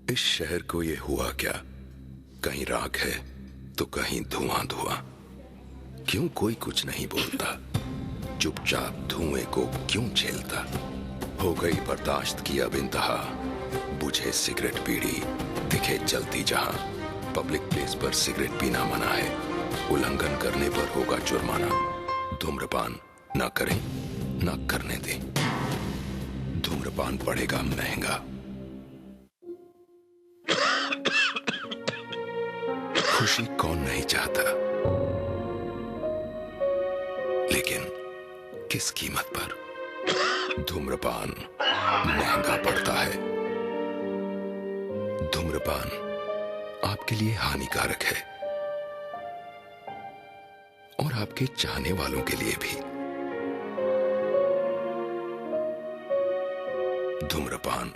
इस शहर को ये हुआ क्या? कहीं राख है तो कहीं धुआं धुआं। क्यों कोई कुछ नहीं बोलता? चुपचाप धुएं को क्यों झेलता? हो गई बर्दाश्त की अब इंतहा। बुझे सिगरेट बीड़ी दिखे जलती जहां। पब्लिक प्लेस पर सिगरेट पीना मना है, उल्लंघन करने पर होगा जुर्माना। धूम्रपान ना करें ना करने दें, धूम्रपान पड़ेगा महंगा। खुशी कौन नहीं चाहता, लेकिन किस कीमत पर? धूम्रपान महंगा पड़ता है। धूम्रपान आपके लिए हानिकारक है और आपके चाहने वालों के लिए भी। धूम्रपान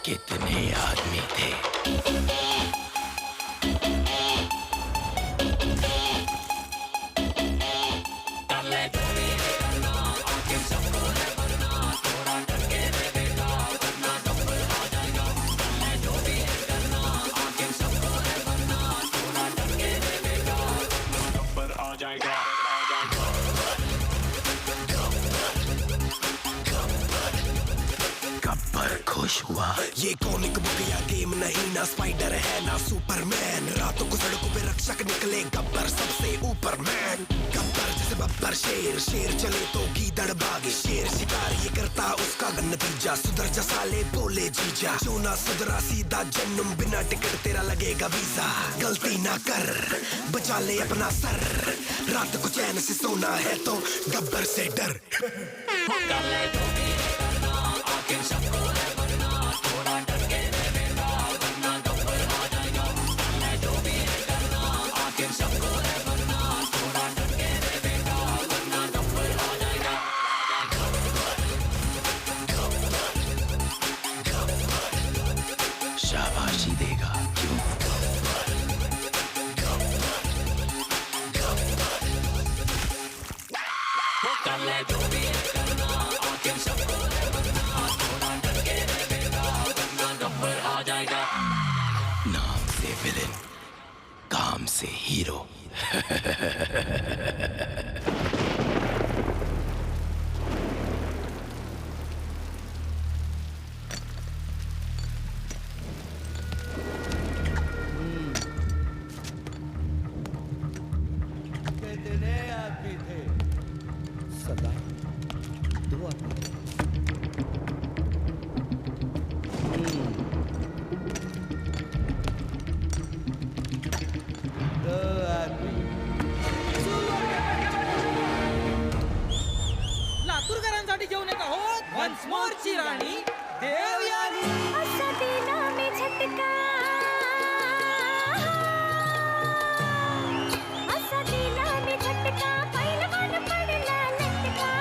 कितने आदमी थे? खुश हुआ। ये कॉमिक बुक या गेम नहीं, ना स्पाइडर है ना सुपरमैन। रातों को सड़कों पे रक्षक निकले, गब्बर सबसे ऊपर मैन। गब्बर जैसे बब्बर शेर, शेर चले तो गीदड़ भागे। शेर शिकार ये करता उसका नतीजा। सुधर जा साले बोले जीजा, जो ना सुधरा सीधा जन्म, बिना टिकट तेरा लगेगा वीजा। गलती ना कर बचा ले अपना सर, रात को चैन से सोना है तो गब्बर से डर। शाबाशी देगा क्यों? नाम से विलेन, काम से हीरो। लातूरकरांसाठी घेऊन येत आहोत वन्स मोरची राणी देवयानी। असा दिला मी झटका, असा दिला मी झटका, पैलवान पडला लटका,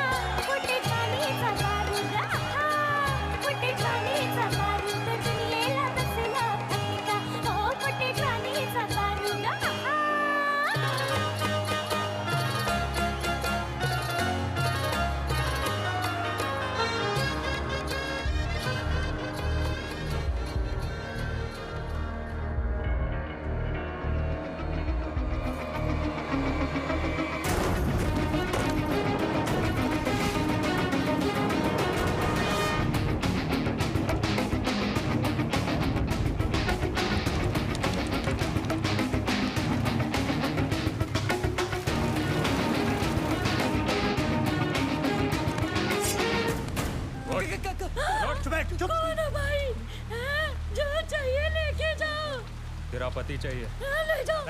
कुठे चालीचा दारुगा चुप। कौन है भाई? जो चाहिए लेके जाओ। तेरा पति चाहिए। ले जाओ।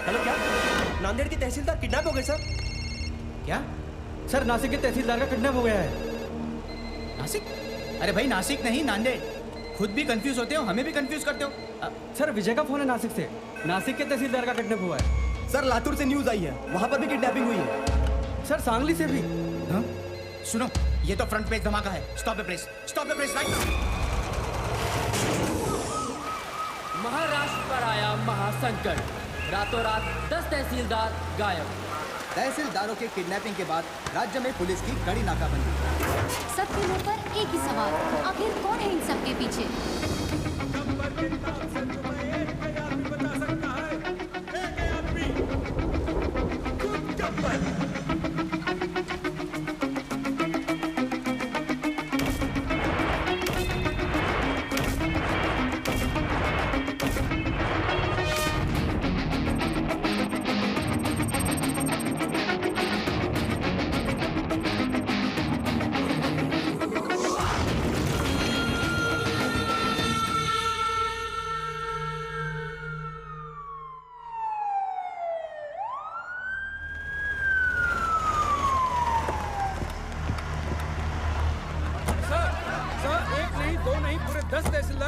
हेलो, क्या नांदेड़ के तहसीलदार किडनैप हो गए सर? क्या सर? नासिक के तहसीलदार का किडनैप हो गया है। नासिक? अरे भाई नासिक नहीं, नांदेड़। खुद भी कंफ्यूज होते हो, हमें भी कंफ्यूज करते हो। सर विजय का फोन है नासिक से। नासिक के तहसीलदार का किडनैप हुआ है। सर लातूर से न्यूज आई है, वहां पर भी किडनैपिंग हुई है। सर सांगली से भी। हाँ? सुनो, ये तो फ्रंट पेज धमाका है। Stop the press, stop the press right now. Maharashtra पर आया महासंकट, रातों रात 10 तहसीलदार गायब। तहसीलदारों के किडनैपिंग के बाद राज्य में पुलिस की कड़ी नाकाबंदी। सबके मुंह पर एक ही सवाल, आखिर कौन है इन सबके पीछे?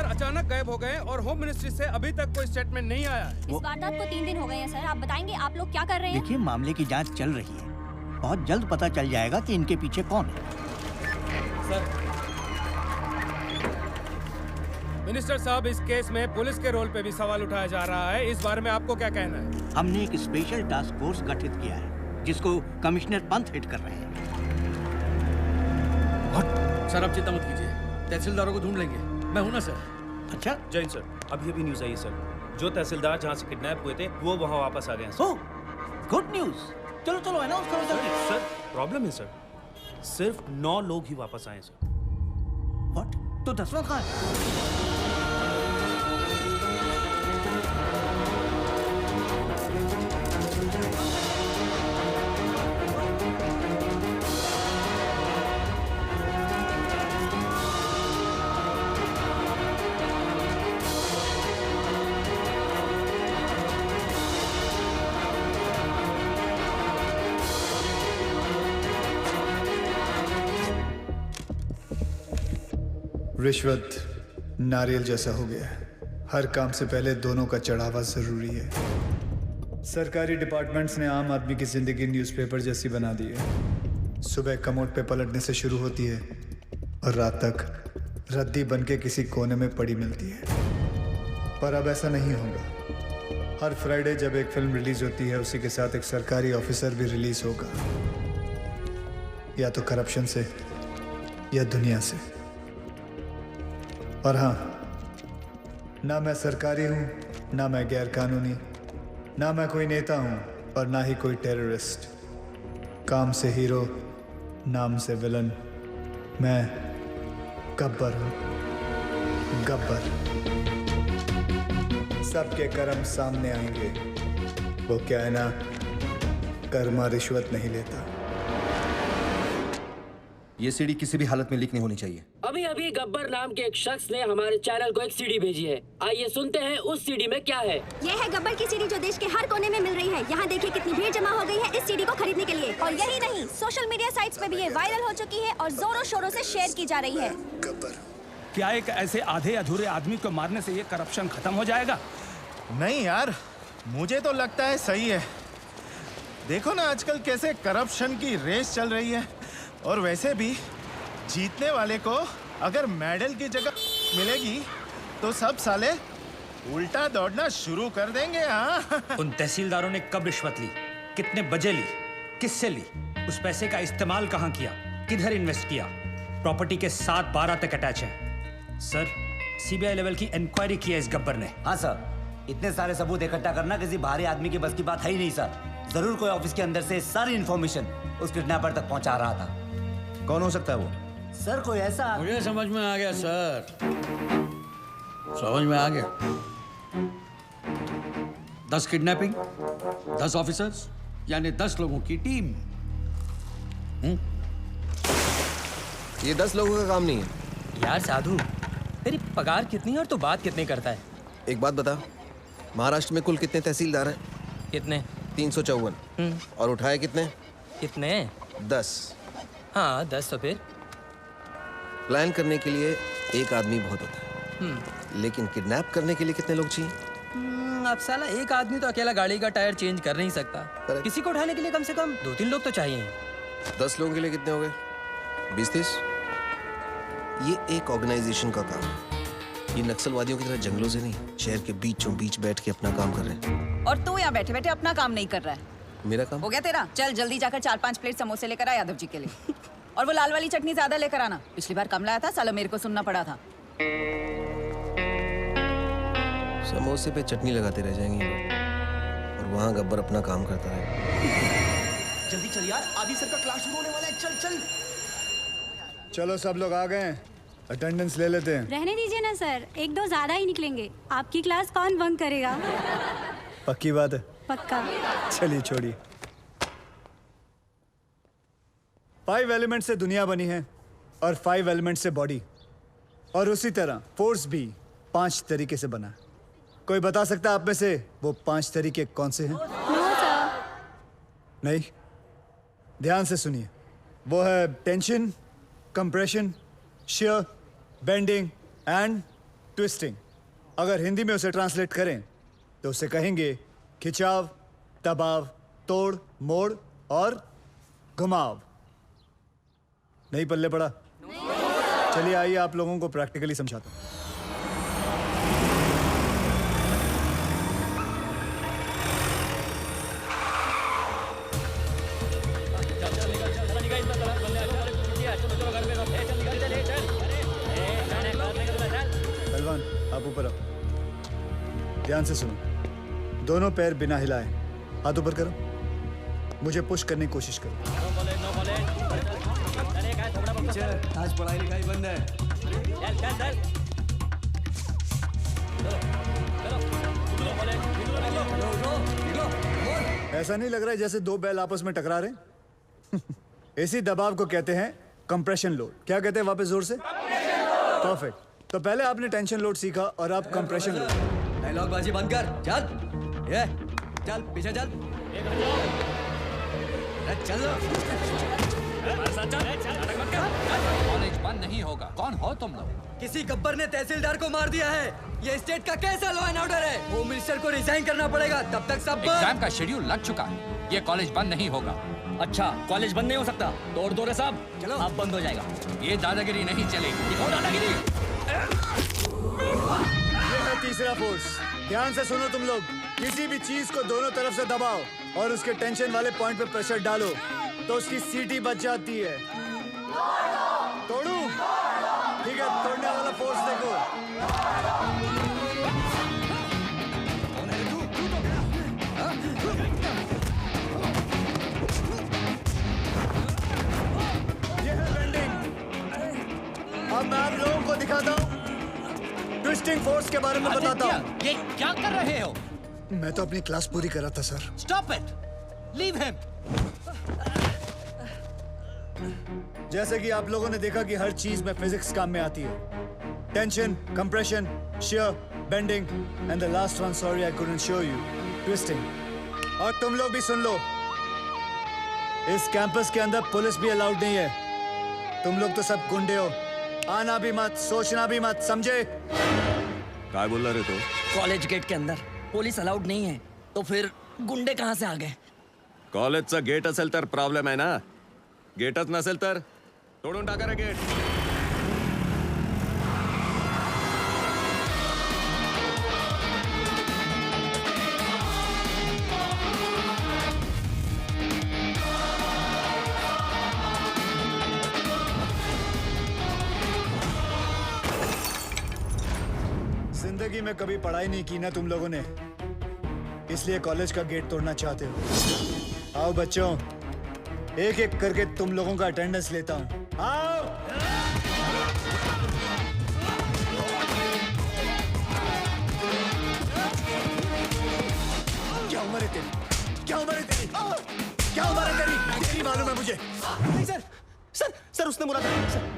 अचानक गायब हो गए और होम मिनिस्ट्री से अभी तक कोई स्टेटमेंट नहीं आया है। इस वारदात को 3 दिन हो गए हैं सर। आप बताएंगे आप लोग क्या कर रहे हैं? देखिए, मामले की जांच चल रही है। बहुत जल्द पता चल जाएगा कि इनके पीछे कौन है। सर, मिनिस्टर साहब, इस केस में पुलिस के रोल पे भी सवाल उठाया जा रहा है। इस बारे में आपको क्या कहना है? हमने एक स्पेशल टास्क फोर्स गठित किया है जिसको कमिश्नर पंत हेड कर रहे हैं। सर आप चिंता मत कीजिए, तहसीलदारों को ढूंढ लेंगे। मैं हूं ना सर। अच्छा जैन सर, अभी अभी न्यूज आई है सर, जो तहसीलदार जहाँ से किडनैप हुए थे वो वहाँ वापस आ गए हैं सर। Good news. चलो चलो अनाउंस करो जल्दी। सर प्रॉब्लम है सर, सिर्फ 9 लोग ही वापस आए सर। व्हाट? तो 10वां कहाँ है? रिश्वत नारियल जैसा हो गया है। हर काम से पहले दोनों का चढ़ावा जरूरी है। सरकारी डिपार्टमेंट्स ने आम आदमी की जिंदगी न्यूज़पेपर जैसी बना दी है। सुबह कमोड पे पलटने से शुरू होती है और रात तक रद्दी बनके किसी कोने में पड़ी मिलती है। पर अब ऐसा नहीं होगा। हर फ्राइडे जब एक फिल्म रिलीज होती है, उसी के साथ एक सरकारी ऑफिसर भी रिलीज होगा, या तो करप्शन से या दुनिया से। और हाँ, ना मैं सरकारी हूँ, ना मैं गैर कानूनी, ना मैं कोई नेता हूँ और ना ही कोई टेररिस्ट। काम से हीरो, नाम से विलन। मैं गब्बर हूँ, गब्बर। सबके कर्म सामने आएंगे। वो क्या है ना, कर्मा रिश्वत नहीं लेता। ये सीडी किसी भी हालत में लीक नहीं होनी चाहिए। अभी अभी गब्बर नाम के एक शख्स ने हमारे चैनल को एक सीडी भेजी है। आइए सुनते हैं उस सीडी में क्या है। ये है गब्बर की सीडी जो देश के हर कोने में मिल रही है। यहाँ देखिए कितनी भीड़ जमा हो गई है इस सीडी को खरीदने के लिए। और यही नहीं, सोशल मीडिया साइट्स पे भी ये वायरल हो चुकी है और जोरों शोरों से शेयर की जा रही है। क्या एक ऐसे आधे अधूरे आदमी को मारने से ये करप्शन खत्म हो जाएगा? नहीं यार, मुझे तो लगता है सही है। देखो ना आजकल कैसे करप्शन की रेस चल रही है। और वैसे भी जीतने वाले को अगर मेडल की जगह मिलेगी तो सब साले उल्टा दौड़ना शुरू कर देंगे। हाँ उन तहसीलदारों ने कब रिश्वत ली, कितने बजे ली, किससे ली, उस पैसे का इस्तेमाल कहाँ किया, किधर इन्वेस्ट किया, प्रॉपर्टी के 7-12 तक अटैच है। सर, सीबीआई लेवल की इंक्वायरी की है इस गब्बर ने। हाँ सर, इतने सारे सबूत इकट्ठा करना किसी बाहरी आदमी के बस की बात है ही नहीं सर। जरूर कोई ऑफिस के अंदर से सारी इन्फॉर्मेशन उस किडनैपर तक पहुंचा रहा था। कौन हो सकता है वो? सर कोई ऐसा। मुझे समझ में आ गया सर, समझ में आ गया। 10 किडनैपिंग, 10 ऑफिसर्स, यानी 10 लोगों की टीम। ये 10 लोगों का काम नहीं है। यार साधु, तेरी पगार कितनी है और तू बात कितनी करता है? एक बात बता, महाराष्ट्र में कुल कितने तहसीलदार हैं? कितने? 354। और उठाए कितने? कितने? 10। हाँ 10। तो फिर प्लान करने के लिए एक आदमी बहुत होता है, लेकिन किडनैप करने के लिए कितने लोग चाहिए? अब साला एक आदमी तो अकेला गाड़ी का टायर चेंज कर नहीं सकता। किसी को उठाने के लिए कम से कम 2-3 लोग तो चाहिए। 10 लोगों के लिए कितने हो गए? 20-30। ये एक ऑर्गेनाइजेशन का काम है। ये नक्सलवादियों की तरह जंगलों से नहीं, शहर के बीचों बीच बैठ के अपना काम कर रहे हैं। और तू यहाँ बैठे बैठे अपना काम नहीं कर रहा है। मेरा काम हो गया तेरा? चल जल्दी जाकर 4-5 प्लेट समोसे लेकर आ यादव जी के लिए। और वो लाल वाली चटनी ज्यादा लेकर आना, पिछली बार कम लाया था, साला मेरे को सुनना पड़ा था। समोसे पे चटनी लगाते रह जाएंगे और वहाँ गब्बर अपना काम करता है। जल्दी चल यार, आदि सर का क्लास शुरू होने वाला है। चल चल चलो सब लोग आ गए, अटेंडेंस ले लेते हैं। रहने दीजिए ना सर, 1-2 ज्यादा ही निकलेंगे। आपकी क्लास कौन बंक करेगा? पक्की बात है? पक्का। चलिए छोड़िए। 5 एलिमेंट से दुनिया बनी है और 5 एलिमेंट से बॉडी, और उसी तरह फोर्स भी 5 तरीके से बना है। कोई बता सकता है आप में से वो 5 तरीके कौन से हैं? नहीं? ध्यान से सुनिए। वो है tension, compression, shear, bending and twisting. अगर हिंदी में उसे ट्रांसलेट करें तो उसे कहेंगे खिंचाव, दबाव, तोड़, मोड़ और घुमाव। नहीं पल्ले पड़ा? चलिए आइए आप लोगों को प्रैक्टिकली समझाता हूं। पहलवान आप ऊपर आओ, ध्यान से सुनो। दोनों पैर बिना हिलाए हाथ ऊपर करो, मुझे पुश करने की कोशिश करो। आज पढ़ाई लिखाई बंद है। ऐसा नहीं लग रहा है जैसे 2 बैल आपस में टकरा रहे? इसी दबाव को कहते हैं कंप्रेशन लोड। क्या कहते हैं वापस जोर से? परफेक्ट। तो पहले आपने टेंशन लोड सीखा और अब कंप्रेशन लोड। डायलॉग बाजी बंद कर। चल ये चल पीछे चल। चल कॉलेज बंद नहीं होगा। कौन हो तुम लोग? किसी गब्बर ने तहसीलदार को मार दिया है। ये स्टेट का कैसा लॉ एंड ऑर्डर है? होम मिनिस्टर को रिजाइन करना पड़ेगा, तब तक सब एग्जाम का शेड्यूल लग चुका है। ये कॉलेज बंद नहीं होगा। अच्छा कॉलेज बंद नहीं हो सकता? तोड़ दो रे साहब, चलो अब बंद हो जाएगा। ये दादागिरी नहीं चलेगी। दिखाओ दादागिरी। ये है तीसरा फोर्स। ध्यान से सुनो तुम लोग। किसी भी चीज को दोनों तरफ से दबाओ और उसके टेंशन वाले पॉइंट पे प्रेशर डालो तो उसकी सीटी बच जाती है। तोड़ू? ठीक है, तोड़ने वाला फोर्स देखो। ये है बेंडिंग। अब मैं आप लोगों को दिखाता हूँ ट्विस्टिंग फोर्स के बारे में बताता हूँ। ये क्या कर रहे हो? मैं तो अपनी क्लास पूरी कर रहा था sir. Stop it, leave him. जैसे कि आप लोगों ने देखा कि हर चीज में फिजिक्स काम में आती है। Tension, compression, shear, bending and the last one, sorry I couldn't show you, twisting. और तुम लोग भी सुन लो, इस कैंपस के अंदर पुलिस भी अलाउड नहीं है। तुम लोग तो सब गुंडे हो। आना भी मत, सोचना भी मत, समझे? क्या बोल रहे तो? कॉलेज गेट के अंदर पुलिस अलाउड नहीं है तो फिर गुंडे कहाँ से आ गए? कॉलेजचं गेट असेल तर प्रॉब्लेम आहे ना. गेटच नसेल तर तोडून टाका रे गेट. जिंदगी में कभी पढ़ाई नहीं की ना तुम लोगों ने, इसलिए कॉलेज का गेट तोड़ना चाहते हो. आओ बच्चों, एक एक करके तुम लोगों का अटेंडेंस लेता हूँ. आओ. क्या उम्र है तेरी? क्या उम्र है तेरी? क्या उम्र है तेरी? तेरी मालूम है मुझे. नहीं सर, सर उसने मुरा था सर.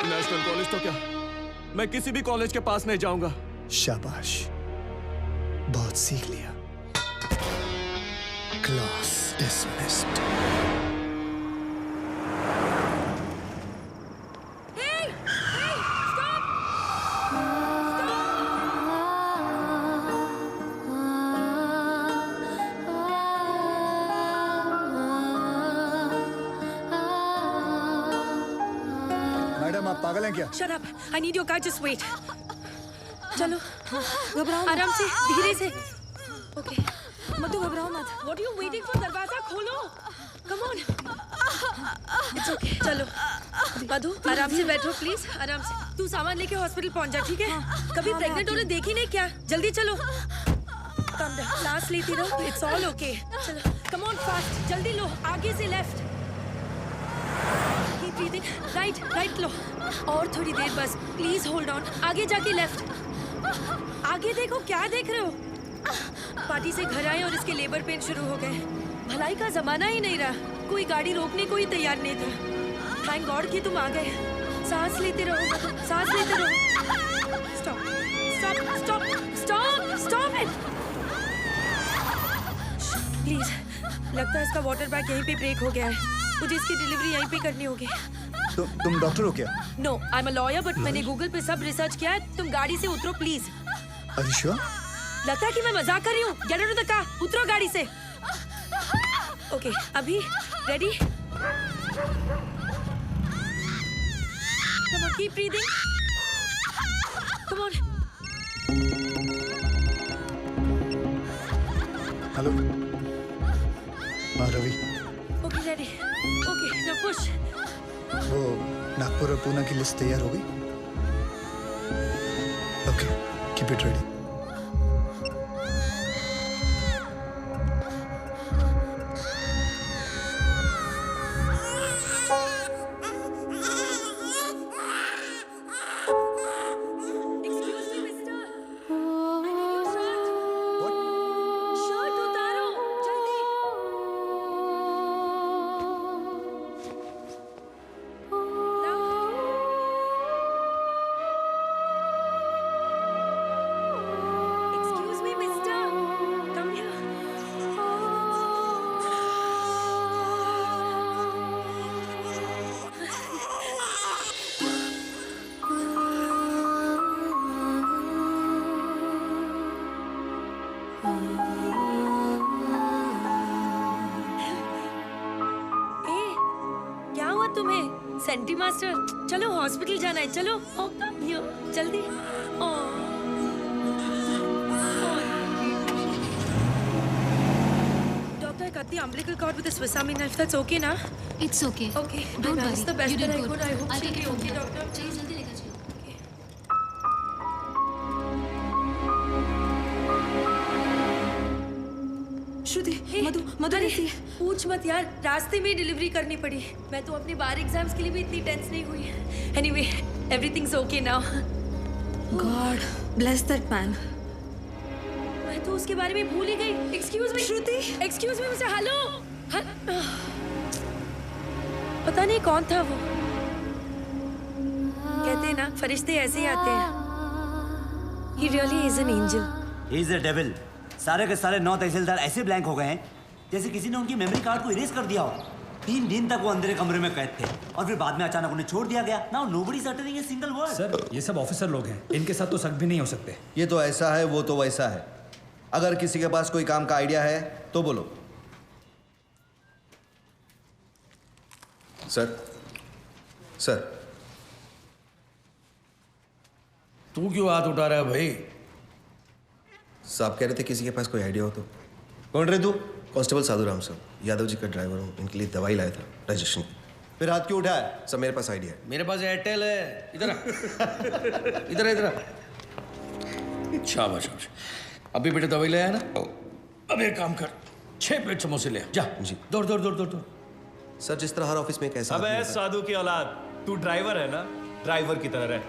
नेशनल कॉलेज तो क्या, मैं किसी भी कॉलेज के पास नहीं जाऊंगा. शाबाश, बहुत सीख लिया. Class dismissed. मैडम आप पागल हैं क्या? Shut up. I need your car. Just wait. चलो, घबराओ आराम से, धीरे से. Okay. मधु घबराओ मत. What are you waiting for? दरवाजा खोलो. Come on. It's okay. चलो. मधु आराम से बैठो प्लीज. आराम से. तू सामान लेके हॉस्पिटल पहुंच जा, ठीक है? कभी प्रेग्नेंट होने देखी नहीं क्या? जल्दी चलो. सांस लेती रहो. It's all okay. चलो. Come on fast. जल्दी लो. आगे से लेफ्ट. Keep breathing. राइट लो. और थोड़ी देर बस. Please hold on. आगे जाके लेफ्ट. आगे देखो, क्या देख रहे हो? पार्टी से घर आए और इसके लेबर पेन शुरू हो गए. भलाई का जमाना ही नहीं रहा. कोई गाड़ी रोकने को ही तैयार नहीं था. थैंक गॉड कि तुम आ गए. सांस लेते रहो, सांस लेते रहो. Stop stop stop stop stop it please. लगता है इसका वाटर बैग यहीं पे ब्रेक हो गया है. मुझे इसकी डिलीवरी यहीं पे करनी होगी. तुम डॉक्टर हो क्या? No, I am a lawyer, but मैंने गूगल पे सब रिसर्च किया है. तुम गाड़ी से उतरो प्लीज. Are you sure? लगता है कि मैं मजाक कर रही हूँ. Get out of the car. उतरो गाड़ी से. ओके, अभी ready? Come on, keep breathing. Come on. Hello. हाँ Ravi. Okay ready. Okay now push. वो नागपुर और पूना की लिस्ट तैयार हो गई? Okay, keep it ready. Senti master, चलो हॉस्पिटल जाना है. चलो जल्दी. डॉक्टर का cut the umbilical cord with a Swiss Army knife. That's okay, na? It's okay. Okay. Don't That's worry. the best You did that I good. could. I hope I'll she'll take be it from okay, here. doctor. चाहिए जल्दी लेकर चलो. श्रुति, मधु कैसी है? पूछ मत यार, रास्ते में डिलीवरी करनी पड़ी. मैं तो अपने बार एग्जाम्स के लिए भी इतनी टेंस नहीं हुई. Anyway, everything's okay now. God, bless that man. मैं तो उसके बारे में भूल ही गई. Excuse me, श्रुति. Excuse me, मुझे हेलो. पता नहीं कौन था वो. कहते हैं ना, फरिश्ते ऐसे ही आते हैं. He really is an angel. He is a devil. सारे के सारे 9 तहसीलदार ऐसे ब्लैंक हो गए हैं जैसे किसी ने उनकी मेमोरी कार्ड को इरेज कर दिया हो. 3 दिन तक वो अंधेरे कमरे में कैद थे और फिर बाद में अचानक उन्हें छोड़ दिया गया. Now nobody is uttering a single word. Sir, ये सब ऑफिसर लोग हैं. इनके साथ तो शक भी नहीं हो सकते. ये तो ऐसा है, वो तो वैसा है. अगर किसी के पास कोई काम का आइडिया है तो बोलो. सर, सर, तू क्यों हाथ उठा रहा है भाई? साहब कह रहे थे किसी के पास कोई आइडिया हो तो. कौन रहे तू? कांस्टेबल साधु राम सर, यादव जी का ड्राइवर हूँ. इनके लिए दवाई लाया था रजिस्ट्रेशन की. फिर हाथ क्यों उठाया? सर मेरे पास आइडिया है. मेरे पास एयरटेल है. इधर आ. इधर आ, इधर आ. शाबाश शाबाश. अभी बेटे दवाई ले आया ना? अब एक काम कर, 6 प्लेट समोसे ले आ. जा जी. दौड़ दौड़ दौड़ दौड़ दौड़. सर जिस तरह हर ऑफिस में एक ऐसा अबे साधु की औलाद, तू ड्राइवर है ना, ड्राइवर की तरह रह.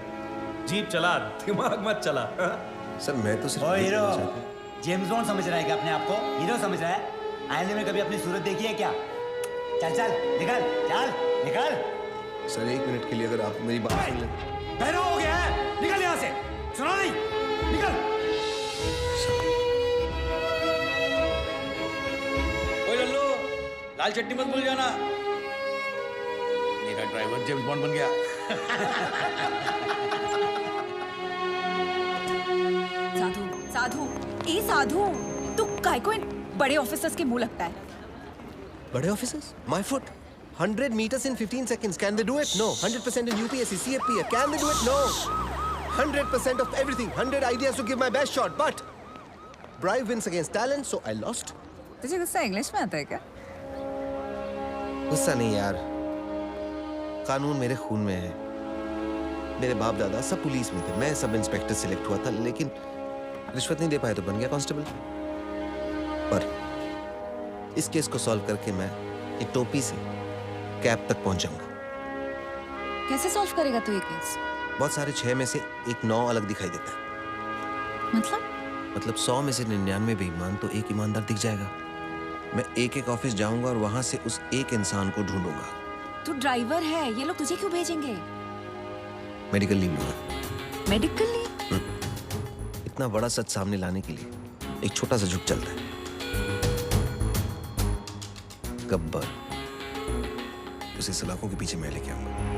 जीप चला, दिमाग मत चला. सर मैं तो सिर्फ ओ हीरो, जेम्स बॉन्ड समझ रहा है क्या अपने आप को? हीरो समझ रहा है? आईने में कभी अपनी सूरत देखी है क्या? चल चल निकल, चल निकल. सर 1 मिनट के लिए अगर आप मेरी बात सुन लें. बहरा हो गया है, निकल यहाँ से. सुना नहीं? निकल. ओए लल्लू, लाल चटनी मत भूल जाना. मेरा ड्राइवर जेम्स बॉन्ड बन गया. साधु, साधु, ए साधु, तू काय को इन बड़े ऑफिसर्स के मुंह लगता है? बड़े officers? My foot. 100 meters in 15 seconds. Can they do it? No. 100% in UPSC, CFP. Can they do it? No. 100% of everything. 100 ideas to give my best shot. But bribe wins against talent, so I lost. तुझे गुस्सा English में आता है क्या? गुस्सा नहीं यार. कानून मेरे खून में है. मेरे बाप दादा सब पुलिस में थे. मैं सब इंस्पेक्टर सिलेक्ट हुआ था, लेकिन रिश्वत नहीं दे पाए तो बन गया कांस्टेबल. पर इस केस को सॉल्व करके मैं एक टोपी से कैप तक पहुंच जाऊंगा. कैसे सॉल्व करेगा तू ये केस? बहुत सारे 6 में से एक 9 अलग दिखाई देता है. मतलब 100 में से 99 बेईमान तो एक ईमानदार दिख जाएगा. मैं एक ऑफिस जाऊंगा और वहां से उस एक इंसान को ढूंढूंगा. तू ड्राइवर है, ये लोग तुझे क्यों भेजेंगे? मेडिकल लीव लूंगा. Medical leave? इतना बड़ा सच सामने लाने के लिए एक छोटा सा झुक चलता है. गब्बर, उसे सलाखों के पीछे मैं लेके आऊंगा.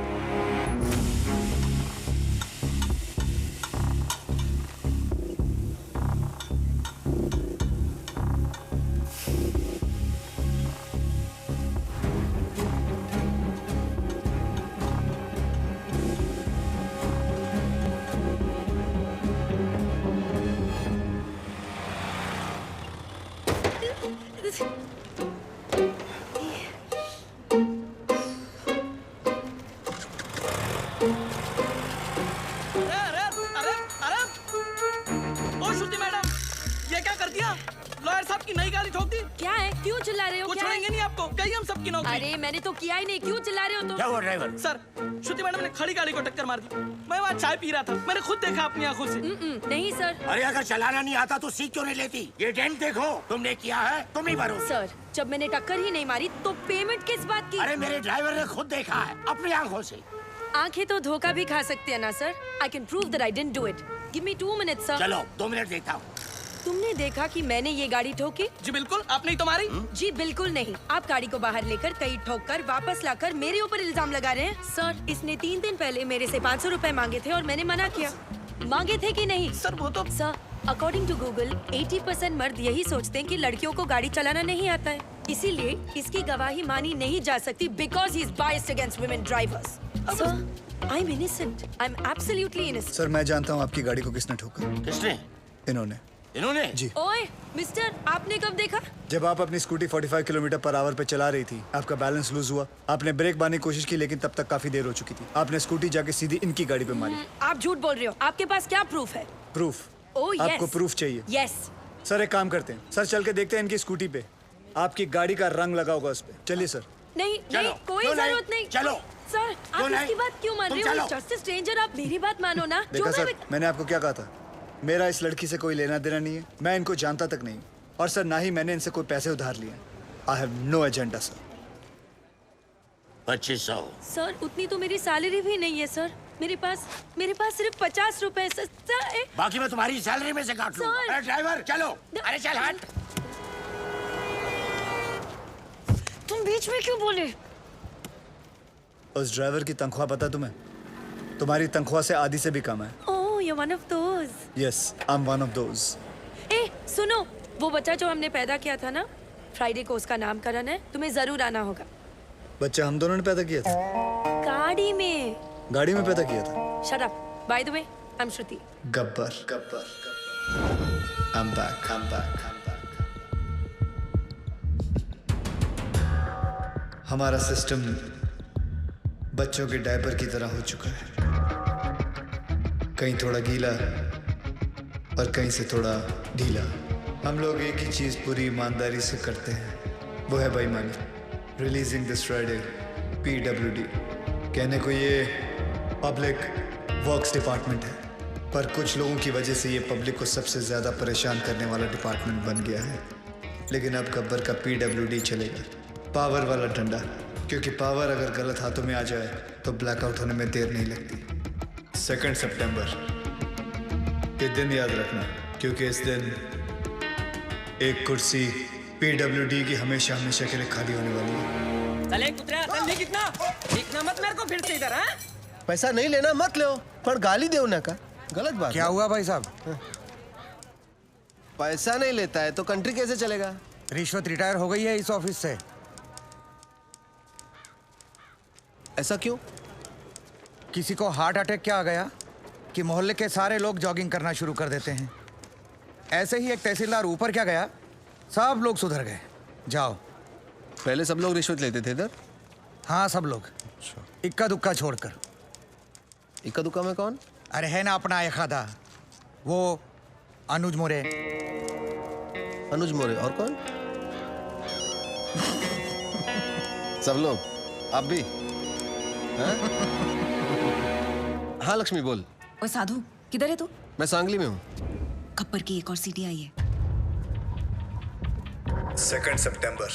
अरे मैंने तो किया ही नहीं, क्यों चिल्ला रहे हो तुम? क्या हुआ ड्राइवर? सर, श्रुति मैडम ने खड़ी गाड़ी को टक्कर मार दी. मैं वहाँ चाय पी रहा था, मैंने खुद देखा अपनी आंखों से. नहीं सर. अरे अगर चलाना नहीं आता तो सीख क्यों नहीं लेती? ये डेंट देखो, तुमने किया है, तुम ही भरो. सर, जब मैंने टक्कर ही नहीं मारी तो पेमेंट किस बात की? अरे मेरे ड्राइवर ने खुद देखा है अपनी आंखों से. आंखें तो धोखा भी खा सकते हैं ना sir. I can prove that I didn't do it. Give me 2 minutes sir. चलो 2 मिनट देता हूँ. तुमने देखा कि मैंने ये गाड़ी ठोकी? जी बिल्कुल. आपने ही तो मारी? जी बिल्कुल नहीं. आप गाड़ी को बाहर लेकर कहीं ठोक कर वापस लाकर मेरे ऊपर इल्जाम लगा रहे हैं. सर, इसने 3 दिन पहले मेरे से 500 रुपए मांगे थे और मैंने मना किया. मांगे थे कि नहीं? सर वो तो. सर, अकॉर्डिंग टू गूगल 80% मर्द यही सोचते हैं कि लड़कियों को गाड़ी चलाना नहीं आता है. इसीलिए इसकी गवाही मानी नहीं जा सकती because he is biased against women drivers. Sir, I am innocent. I am absolutely innocent. Sir मैं जानता हूँ आपकी गाड़ी को किसने ठोका. किसने? इन्होंने. इन्होंने जी। ओए मिस्टर, आपने कब देखा? जब आप अपनी स्कूटी 45 किलोमीटर पर आवर पे चला रही थी, आपका बैलेंस लूज हुआ। आपने ब्रेक मारने की कोशिश की, लेकिन तब तक काफी देर हो चुकी थी। आपने स्कूटी जाके सीधी इनकी गाड़ी पे मारी। आप झूठ बोल रहे हो। आपके पास क्या प्रूफ है? प्रूफ? ओह आपको प्रूफ चाहिए? यस। सर एक काम करते हैं, सर चल के देखते हैं इनकी स्कूटी पे आपकी गाड़ी का रंग लगा होगा उस पे। चलिए सर। नहीं नहीं, कोई जरूरत नहीं। चलो सर, आप इसकी बात क्यों मान रहे हो? जस्ट स्ट्रेंजर, आप मेरी बात मानो ना। देखा सर, मैंने आपको क्या कहा था? मेरा इस लड़की से कोई लेना देना नहीं है, मैं इनको जानता तक नहीं। और सर ना ही मैंने इनसे कोई पैसे उधार लिए। I have no agenda sir. 2500। Sir उतनी तो मेरी सैलरी भी नहीं है सर। मेरे पास सिर्फ 50 रुपए है सर। बाकी मैं तुम्हारी सैलरी में से काट लूंगा। अरे ड्राइवर चलो, अरे चल हट। तुम बीच में क्यों बोले? उस ड्राइवर की तनख्वाह पता तुम्हें? तुम्हारी तनख्वाह से आधी से भी कम है। ओह, you're one of those. Yes, I'm one of those. ए, सुनो, वो बच्चा जो हमने पैदा किया था ना, फ्राइडे को उसका नामकरण है, तुम्हें जरूर आना होगा। बच्चा हम दोनों ने पैदा किया था? गाड़ी में। गाड़ी में पैदा किया था? Shut up. By the way, I'm Shruti. Gabbar, Gabbar, Gabbar. I'm back, I'm back, I'm back. हमारा सिस्टम बच्चों के डायपर की तरह हो चुका है, कहीं थोड़ा गीला और कहीं से थोड़ा ढीला। हम लोग एक ही चीज पूरी ईमानदारी से करते हैं, वो है बेईमानी। Releasing this Friday PWD। कहने को ये पब्लिक वर्क्स डिपार्टमेंट है, पर कुछ लोगों की वजह से ये पब्लिक को सबसे ज्यादा परेशान करने वाला डिपार्टमेंट बन गया है। लेकिन अब गब्बर का PWD चलेगा, पावर वाला डंडा। क्योंकि पावर अगर गलत हाथों में आ जाए तो ब्लैकआउट होने में देर नहीं लगती। 2 सितंबर ये दिन याद रखना, क्योंकि इस दिन एक कुर्सी PWD की हमेशा हमेशा के लिए खाली होने वाली है। चले कुतरा, चल कितना मत मेरे को फिर से इधर। हाँ, पैसा नहीं लेना मत लो, पर गाली दे ना का गलत बात। क्या हुआ भाई साहब? पैसा नहीं लेता है तो कंट्री कैसे चलेगा? रिश्वत रिटायर हो गई है इस ऑफिस से। ऐसा क्यों? किसी को हार्ट अटैक क्या आ गया कि मोहल्ले के सारे लोग जॉगिंग करना शुरू कर देते हैं। ऐसे ही एक तहसीलदार ऊपर क्या गया, सब लोग सुधर गए। जाओ। पहले सब लोग रिश्वत लेते थे इधर? हाँ सब लोग, इक्का दुक्का छोड़कर। इक्का दुक्का में कौन? अरे है ना अपना एक आधा, वो अनुज मोरे। अनुज मोरे और कौन? सब लोग, आप भी? हाँ लक्ष्मी बोल। ओ साधु, किधर है तू? मैं सांगली में हूँ। गब्बर की एक और सीडी आई है। 2 सितंबर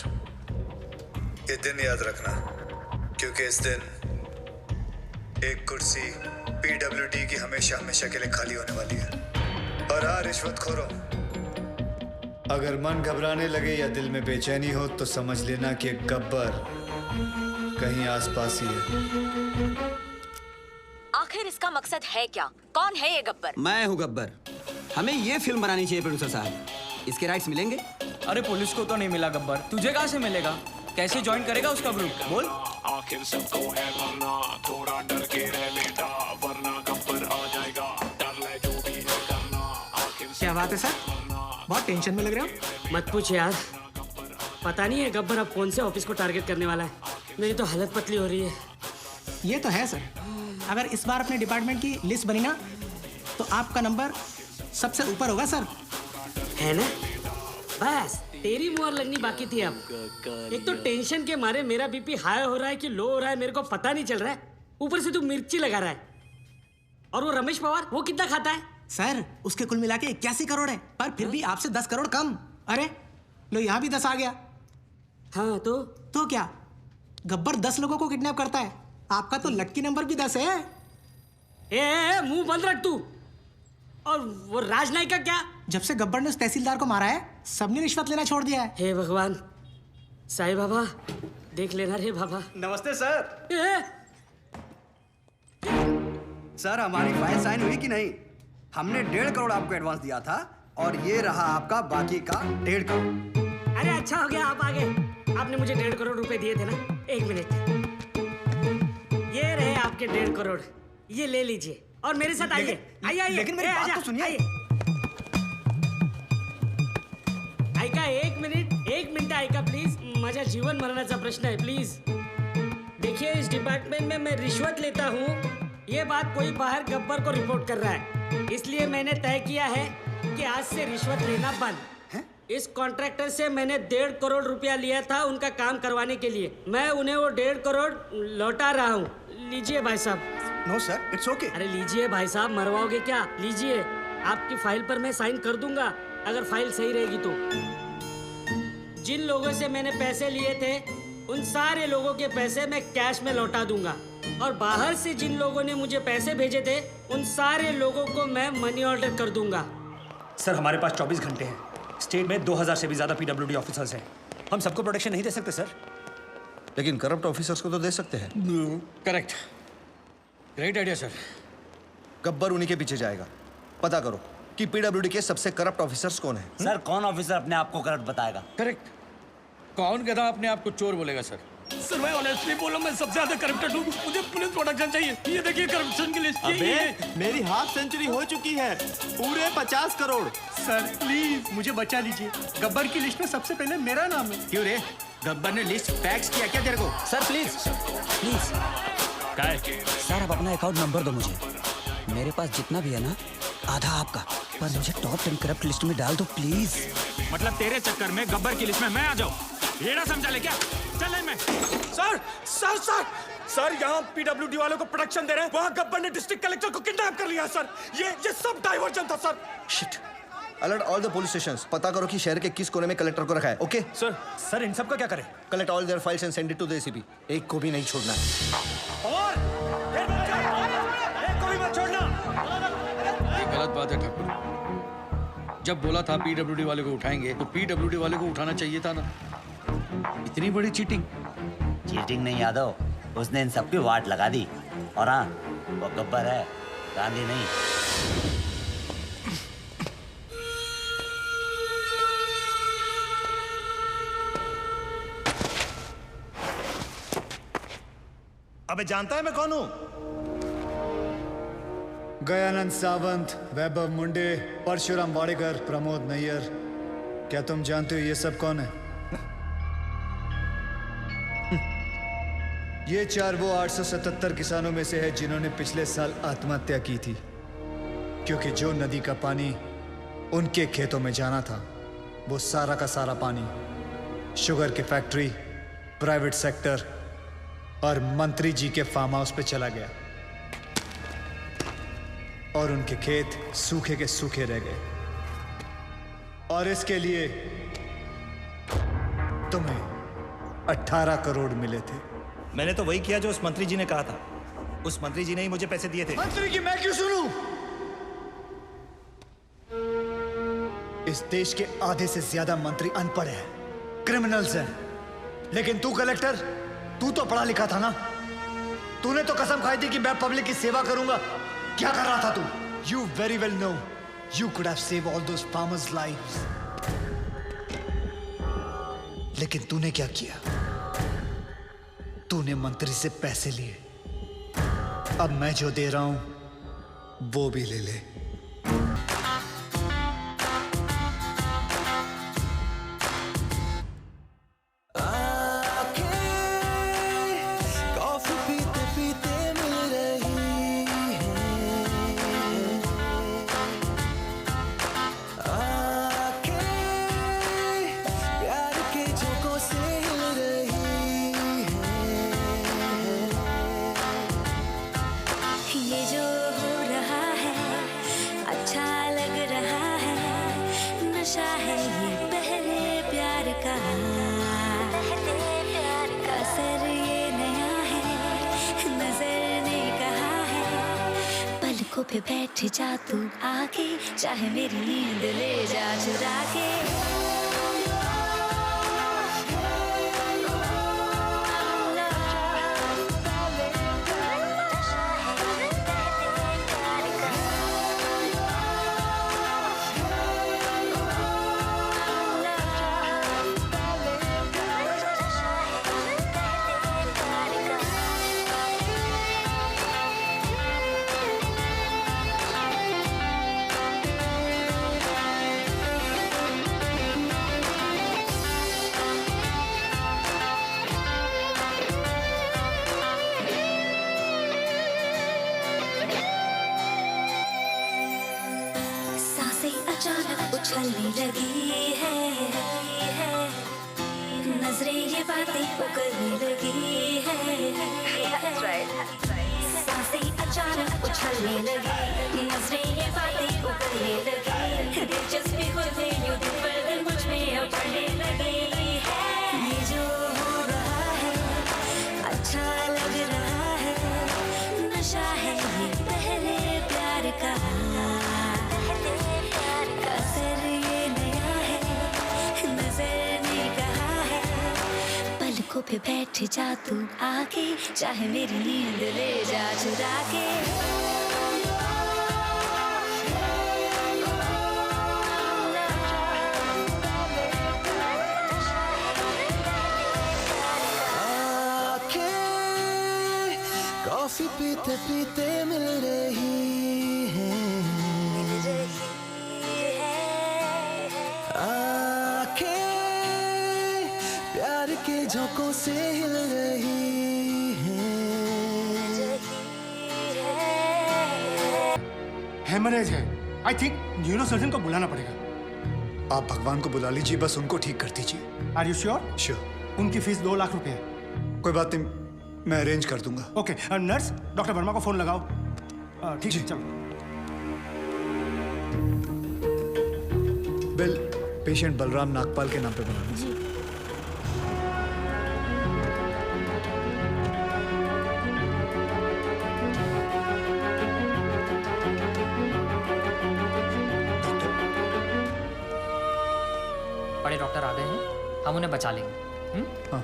ये दिन याद रखना, क्योंकि इस दिन एक कुर्सी PWD की हमेशा हमेशा के लिए खाली होने वाली है। और हाँ रिश्वतखोरों, अगर मन घबराने लगे या दिल में बेचैनी हो तो समझ लेना कि गब्बर कहीं आसपास ही है। आखिर इसका मकसद है क्या? कौन है ये गब्बर? मैं हूँ गब्बर। हमें ये फिल्म बनानी चाहिए प्रोड्यूसर साहब। इसके राइट्स मिलेंगे? अरे पुलिस को तो नहीं मिला गब्बर, तुझे कहाँ से मिलेगा? कैसे ज्वाइन करेगा उसका ग्रुप? बोल। आखिर सबको है मरना, थोड़ा डर के रह बेटा, वरना गब्बर आ जाएगा, डर ले जो भी है करना। क्या बात है सर, बहुत टेंशन में लग रहे हो? मत पूछ यार, पता नहीं है गब्बर अब कौन से ऑफिस को टारगेट करने वाला है। मेरी तो हालत पतली हो रही है। ये तो है सर, अगर इस बार अपने डिपार्टमेंट की लिस्ट बनी ना तो आपका नंबर सबसे ऊपर होगा सर। है ना? बस तेरी मुहर लगनी बाकी थी अब। एक तो टेंशन के मारे मेरा बीपी हाई हो रहा है कि लो हो रहा है मेरे को पता नहीं चल रहा है। ऊपर से तू मिर्ची लगा रहा है। और वो रमेश पवार, वो कितना खाता है? सर उसके कुल मिला के 81 करोड़ है, पर फिर भी आपसे 10 करोड़ कम। अरे लो यहाँ भी 10 आ गया। हाँ तो क्या गब्बर 10 लोगों को किडनैप करता है? आपका तो लक्की नंबर भी 10 है। ए, मुंह बंद रख तू। और वो राजनायक का क्या? जब से गब्बर ने उस तहसीलदार को मारा है, सबने रिश्वत लेना छोड़ दिया है। हे भगवान, साईं बाबा देख लेना रे बाबा। नमस्ते सर। सर हमारी फाइल साइन हुई कि नहीं? हमने 1.5 करोड़ आपको एडवांस दिया था और ये रहा आपका बाकी का 1.5 करोड़। अरे अच्छा हो गया आप आ गए। आपने मुझे 1.5 करोड़ रुपए दिए थे ना। 1 मिनट, ये रहे आपके 1.5 करोड़, ये ले लीजिए और मेरे साथ आइए। आइए आइए, लेकिन मेरी बात तो सुनिए। एक मिनिट ऐका प्लीज. माझ्या जीवन मरणाचा प्रश्न है प्लीज. देखिए इस डिपार्टमेंट में मैं रिश्वत लेता हूँ, ये बात कोई बाहर गब्बर को रिपोर्ट कर रहा है, इसलिए मैंने तय किया है कि आज से रिश्वत लेना बंद. इस कॉन्ट्रैक्टर से मैंने 1.5 करोड़ रुपया लिया था उनका काम करवाने के लिए. मैं उन्हें वो 1.5 करोड़ लौटा रहा हूँ. लीजिए भाई साहब. No sir, it's okay. अरे लीजिए भाई साहब, मरवाओगे क्या? लीजिए. आपकी फाइल पर मैं साइन कर दूंगा अगर फाइल सही रहेगी तो. जिन लोगों से मैंने पैसे लिए थे उन सारे लोगों के पैसे मैं कैश में लौटा दूंगा, और बाहर से जिन लोगों ने मुझे पैसे भेजे थे उन सारे लोगों को मैं मनी ऑर्डर कर दूंगा. सर हमारे पास 24 घंटे हैं. स्टेट में 2000 से भी ज्यादा पीडब्ल्यूडी ऑफिसर्स हैं. हम सबको प्रोटेक्शन नहीं दे सकते सर. लेकिन करप्ट ऑफिसर्स को तो दे सकते हैं. Correct. Great idea sir. Gabbar उन्हीं के पीछे जाएगा. पता करो कि पीडब्ल्यूडी के सबसे करप्ट ऑफिसर्स कौन है. सर कौन ऑफिसर अपने आप को करप्ट बताएगा? करेक्ट. कौन गधा अपने आप को चोर बोलेगा सर? सर मैं ऑनेस्टली बोलूं, मैं सबसे ज्यादा करप्टेड हूँ. मुझे पुलिस प्रोटेक्शन चाहिए. ये देखिए करप्शन की लिस्ट. अबे मेरी हाफ सेंचुरी हो चुकी है. पूरे 50 करोड़. सर प्लीज मुझे बचा लीजिए. गब्बर की लिस्ट में सबसे पहले मेरा नाम है. क्यों रे, गब्बर ने लिस्ट फैक्स किया क्या तेरे को? Sir please please. सर अब अपना अकाउंट नंबर दो मुझे. मेरे पास जितना भी है ना, आधा आपका, पर मुझे टॉप 10 करप्ट लिस्ट में डाल दो प्लीज. मतलब तेरे चक्कर में गब्बर की लिस्ट में मैं आ जाऊं? ये ना समझा ले क्या? चले मैं. सर सर सर सर यहाँ पीडब्ल्यूडी वालों को प्रोटेक्शन दे रहे हैं, वहाँ गब्बर ने डिस्ट्रिक्ट कलेक्टर को किडनैप कर लिया सर. ये सब डाइवर्जन था sir. Shit. Alert all the police stations. पता करो कि शहर के किस कोने में कलेक्टर को रखा है. ओके सर इन सब का क्या करें? Collect all their files and send it to the ACP. एक को भी नहीं छोड़ना है. और एक को भी मत छोड़ना. ये गलत बात है ठाकुर. जब बोला था पीडब्ल्यूडी वाले को उठाएंगे तो पीडब्ल्यूडी वाले को उठाना चाहिए था ना. इतनी बड़ी चीटिंग. चीटिंग नहीं यादव, उसने इन सबकी वाट लगा दी. और हाँ, वो गब्बर है, गांधी नहीं. अबे जानता है मैं कौन हूँ? गयानंद सावंत, वैभव मुंडे, परशुराम वाडेकर, प्रमोद नैयर. क्या तुम जानते हो ये सब कौन है? ये 4 वो 877 किसानों में से है जिन्होंने पिछले साल आत्महत्या की थी, क्योंकि जो नदी का पानी उनके खेतों में जाना था वो सारा का सारा पानी शुगर की फैक्ट्री, प्राइवेट सेक्टर और मंत्री जी के फार्म हाउस पे चला गया, और उनके खेत सूखे के सूखे रह गए. और इसके लिए तुम्हें 18 करोड़ मिले थे. मैंने तो वही किया जो उस मंत्री जी ने कहा था. उस मंत्री जी ने ही मुझे पैसे दिए थे. मंत्री की मैं क्यों सुनूं? इस देश के आधे से ज्यादा मंत्री अनपढ़ हैं, क्रिमिनल्स हैं. लेकिन तू कलेक्टर, तू तो पढ़ा लिखा था ना. तूने तो कसम खाई थी कि मैं पब्लिक की सेवा करूंगा. क्या कर रहा था तू? You very well know you could have saved all those farmers' lives. लेकिन तूने क्या किया? तूने मंत्री से पैसे लिए. अब मैं जो दे रहा हूं वो भी ले ले. पे बैठ जा तू आके, चाहे मेरी नींद ले जा चुरा के. अचानक उछलने लगी है, नजरें ये बातें उगलने लगी है, सांसें अचानक उछलने लगी, नजरें ये बातें उगलने लगी, दिलचस्पी खुलने यूं दिन पर दिन मुझ में अब बढ़ने लगी है। ये जो हो रहा है अच्छा लग रहा है, नशा है ये पहले प्यार का, असर ये नया है, नजर ने कहा है, पलकों पे बैठ जा तू आके, चाहे मेरी नींद ले जा चुरा के। कॉफी पीते पीते मिल रही है, आंखें प्यार के झोंकों से हिल रही हैं। हेमरेज है। आई थिंक न्यूरो सर्जन को बुलाना पड़ेगा। आप भगवान को बुला लीजिए, बस उनको ठीक कर दीजिए। Are you sure? श्योर। उनकी फीस 2 लाख रुपए है। कोई बात नहीं, मैं अरेंज कर दूंगा। ओके, नर्स डॉक्टर वर्मा को फोन लगाओ। ठीक है, चलो। बिल पेशेंट बलराम नागपाल के नाम पे बनाना। जी। बड़े डॉक्टर आ गए हैं, हम उन्हें बचा लेंगे। हाँ।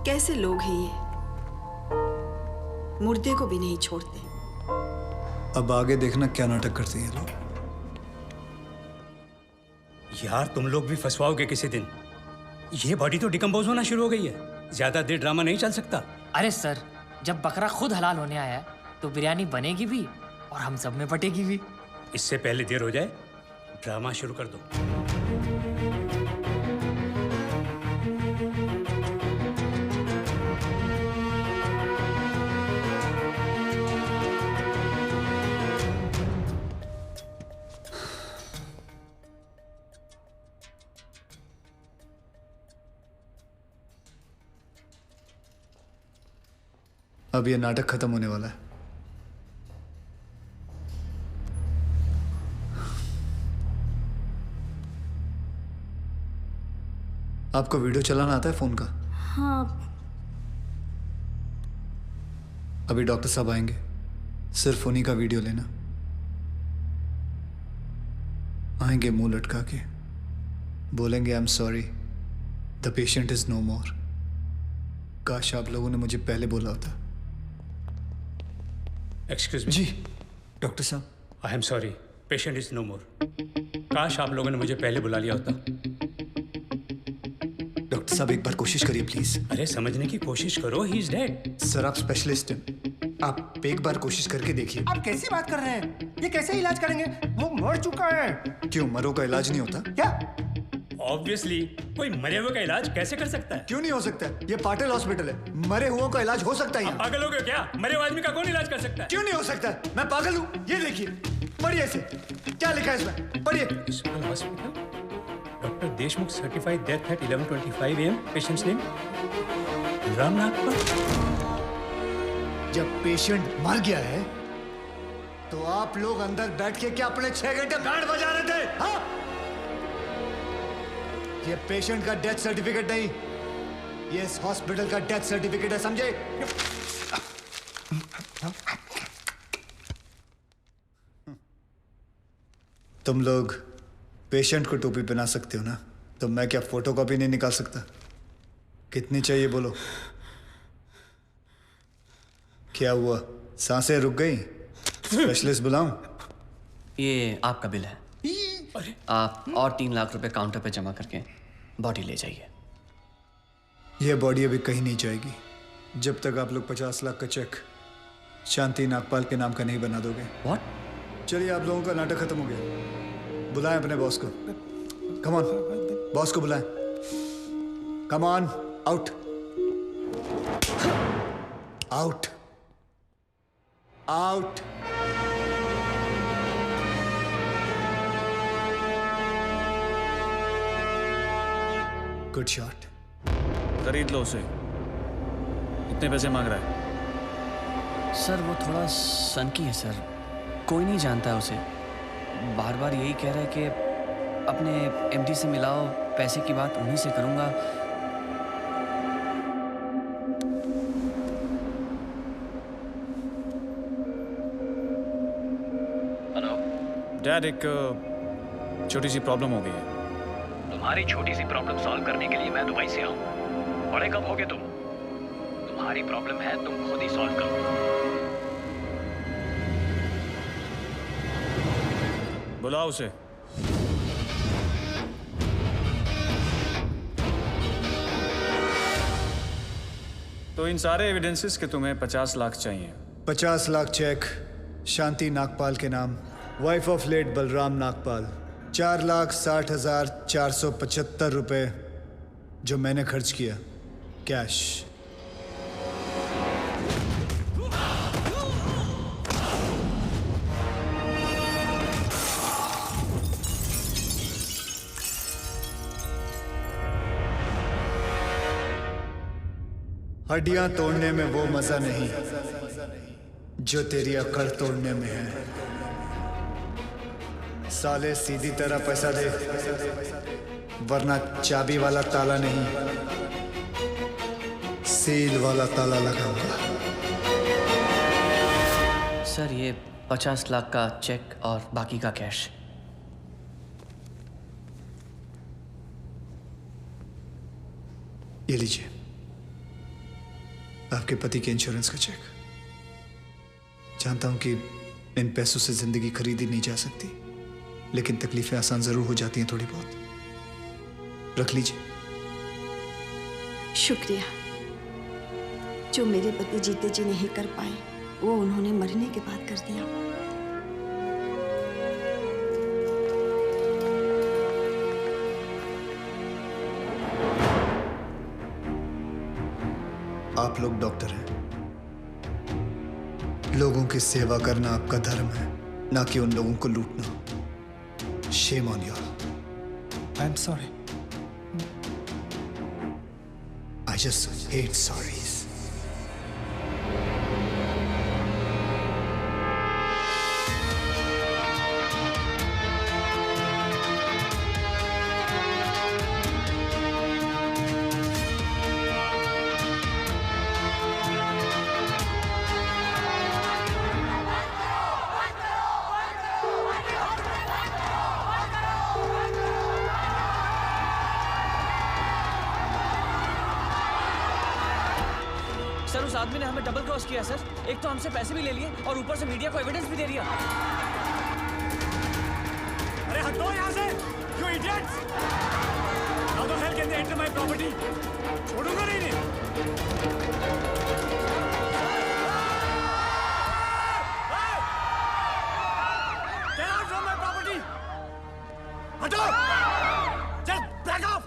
कैसे लोग हैं ये, मुर्दे को भी नहीं छोड़ते। अब आगे देखना क्या नाटक करते हैं लोग। यार तुम लोग भी फंसवाओगे किसी दिन। ये बॉडी तो डिकम्पोज होना शुरू हो गई है, ज्यादा देर ड्रामा नहीं चल सकता। अरे सर, जब बकरा खुद हलाल होने आया है तो बिरयानी बनेगी भी और हम सब में बटेगी भी। इससे पहले देर हो जाए, ड्रामा शुरू कर दो। अब ये नाटक खत्म होने वाला है। आपको वीडियो चलाना आता है फोन का? हाँ। अभी डॉक्टर साहब आएंगे, सिर्फ उन्हीं का वीडियो लेना। आएंगे मुंह लटका के, बोलेंगे I am sorry, the patient is no more. काश आप लोगों ने मुझे पहले बोला होता। Excuse me. जी डॉक्टर साहब। I am sorry, patient is no more. काश आप लोगों ने मुझे पहले बुला लिया होता। डॉक्टर साहब एक बार कोशिश करिए प्लीज। अरे समझने की कोशिश करो, ही इज डेड। सर आप स्पेशलिस्ट हैं, आप एक बार कोशिश करके देखिए। आप कैसी बात कर रहे हैं? ये कैसे इलाज करेंगे? वो मर चुका है। क्यों, मरो का इलाज नहीं होता क्या? ऑब्वियसली, कोई मरे हुए का इलाज कैसे कर सकता है? क्यों नहीं हो सकता है? ये पाटिल हॉस्पिटल है, मरे हुओं का इलाज हो सकता है यहाँ। पागल हो गए क्या? मरे हुए आदमी का कौन इलाज कर सकता है? क्यों नहीं हो सकता है? मैं पागल हूँ? ये देखिए, पढ़िए इसे, क्या लिखा है इसमें, पढ़िए। Doctor Deshmukh certified death eight 11:25 AM। Patients name Ram Nagpal. जब पेशेंट मर गया है तो आप लोग अंदर बैठ के क्या अपने 6 घंटे बैंड बजा रहे थे? हाँ? ये पेशेंट का डेथ सर्टिफिकेट नहीं, ये इस हॉस्पिटल का डेथ सर्टिफिकेट है, समझे? तुम लोग पेशेंट को टोपी पहना सकते हो ना, तो मैं क्या फोटोकॉपी नहीं निकाल सकता? कितनी चाहिए बोलो? क्या हुआ, सांसें रुक गई? स्पेशलिस्ट बुलाऊं? ये आपका बिल है, आप और 3 लाख रुपए काउंटर पे जमा करके बॉडी ले जाइए। यह बॉडी अभी कहीं नहीं जाएगी जब तक आप लोग 50 लाख का चेक शांति नागपाल के नाम का नहीं बना दोगे। What? चलिए, आप लोगों का नाटक खत्म हो गया। बुलाएं अपने बॉस को। कम ऑन, बॉस को बुलाएं। Come on, out out out. Good shot. खरीद लो उसे। कितने पैसे मांग रहा है? सर वो थोड़ा सनकी है सर, कोई नहीं जानता है उसे। बार बार यही कह रहा है कि अपने एमडी से मिलाओ, पैसे की बात उन्हीं से करूंगा। हेलो डैड, एक छोटी सी प्रॉब्लम हो गई है। तुम्हारी छोटी सी प्रॉब्लम सॉल्व करने के लिए मैं दुबई से आऊं? बड़े कब होगे तुम? तुम्हारी प्रॉब्लम है, तुम खुद ही सॉल्व करो। बुलाओ उसे। तो इन सारे एविडेंसेस के तुम्हें 50 लाख चाहिए। 50 लाख चेक शांति नागपाल के नाम, wife of late Balram Nagpal. 4,60,475 रुपए जो मैंने खर्च किया कैश। हड्डियां तोड़ने में वो मजा नहीं जो तेरी अकड़ तोड़ने में है। साले सीधी तरह पैसा दे, वरना चाबी वाला ताला नहीं, सील वाला ताला लगाऊंगा। सर ये 50 लाख का चेक और बाकी का कैश। ये लीजिए आपके पति के इंश्योरेंस का चेक। जानता हूं कि इन पैसों से जिंदगी खरीदी नहीं जा सकती, लेकिन तकलीफें आसान जरूर हो जाती हैं थोड़ी बहुत। रख लीजिए। शुक्रिया। जो मेरे पति जीते जी नहीं कर पाए, वो उन्होंने मरने के बाद कर दिया। आप लोग डॉक्टर हैं, लोगों की सेवा करना आपका धर्म है, ना कि उन लोगों को लूटना। Shame on you all. I'm sorry. I just hate sorries. Sir उस आदमी ने हमें डबल क्रॉस किया सर। एक तो हमसे पैसे भी ले लिए और ऊपर से मीडिया को एविडेंस भी दे दिया। अरे हटो यहाँ से, you idiots! How the hell can they enter my property? छोड़ूंगा नहीं इन्हें। Get out from my property! हटो! Just back off!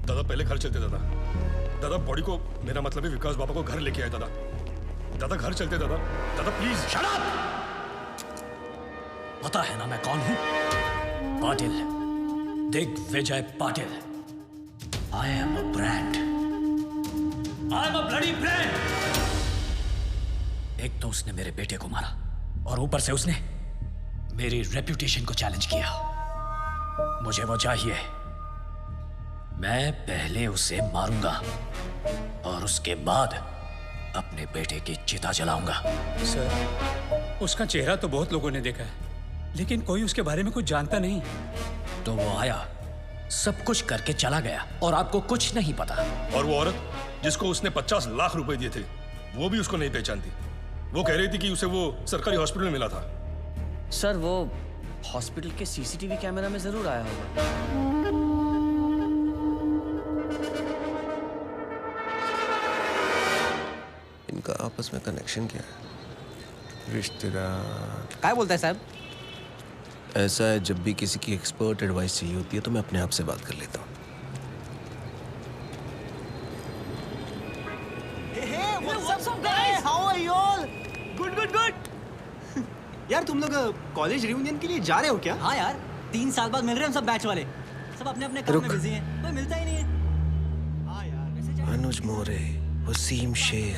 दादा पहले घर चलते दादा। दादा बॉडी को, मेरा मतलब है विकास बाबा को घर लेके आए दादा। दादा घर चलते दादा। दादा प्लीज। Shut up! पता है ना मैं कौन हूं? Patil, Digvijay Patil. I am a brand. I am a bloody brand. एक तो उसने मेरे बेटे को मारा और ऊपर से उसने मेरी रेप्यूटेशन को चैलेंज किया। मुझे वो चाहिए। मैं पहले उसे मारूंगा और उसके बाद अपने बेटे की चिता जलाऊंगा। सर, उसका चेहरा तो बहुत लोगों ने देखा है, लेकिन कोई उसके बारे में कुछ जानता नहीं। तो वो आया, सब कुछ करके चला गया और आपको कुछ नहीं पता। और वो औरत जिसको उसने 50 लाख रुपए दिए थे, वो भी उसको नहीं पहचानती। वो कह रही थी कि उसे वो सरकारी हॉस्पिटल में मिला था। सर वो हॉस्पिटल के सीसीटीवी कैमरा में जरूर आया होगा। इनका आपस में कनेक्शन क्या है? रिश्तेदार। क्या बोलता है साहब? ऐसा है, जब भी किसी की एक्सपर्ट एडवाइस चाहिए होती है तो मैं अपने आप से बात कर लेता हूँ। यार तुम लोग कॉलेज रियूनियन के लिए जा रहे हो क्या? हाँ यार, 3 साल बाद मिल रहे हैं हम सब बैच वाले। सब अपने अपने काम में बिजी हैं, कोई मिलता ही नहीं है। अनुज मोरे, वसीम शेख,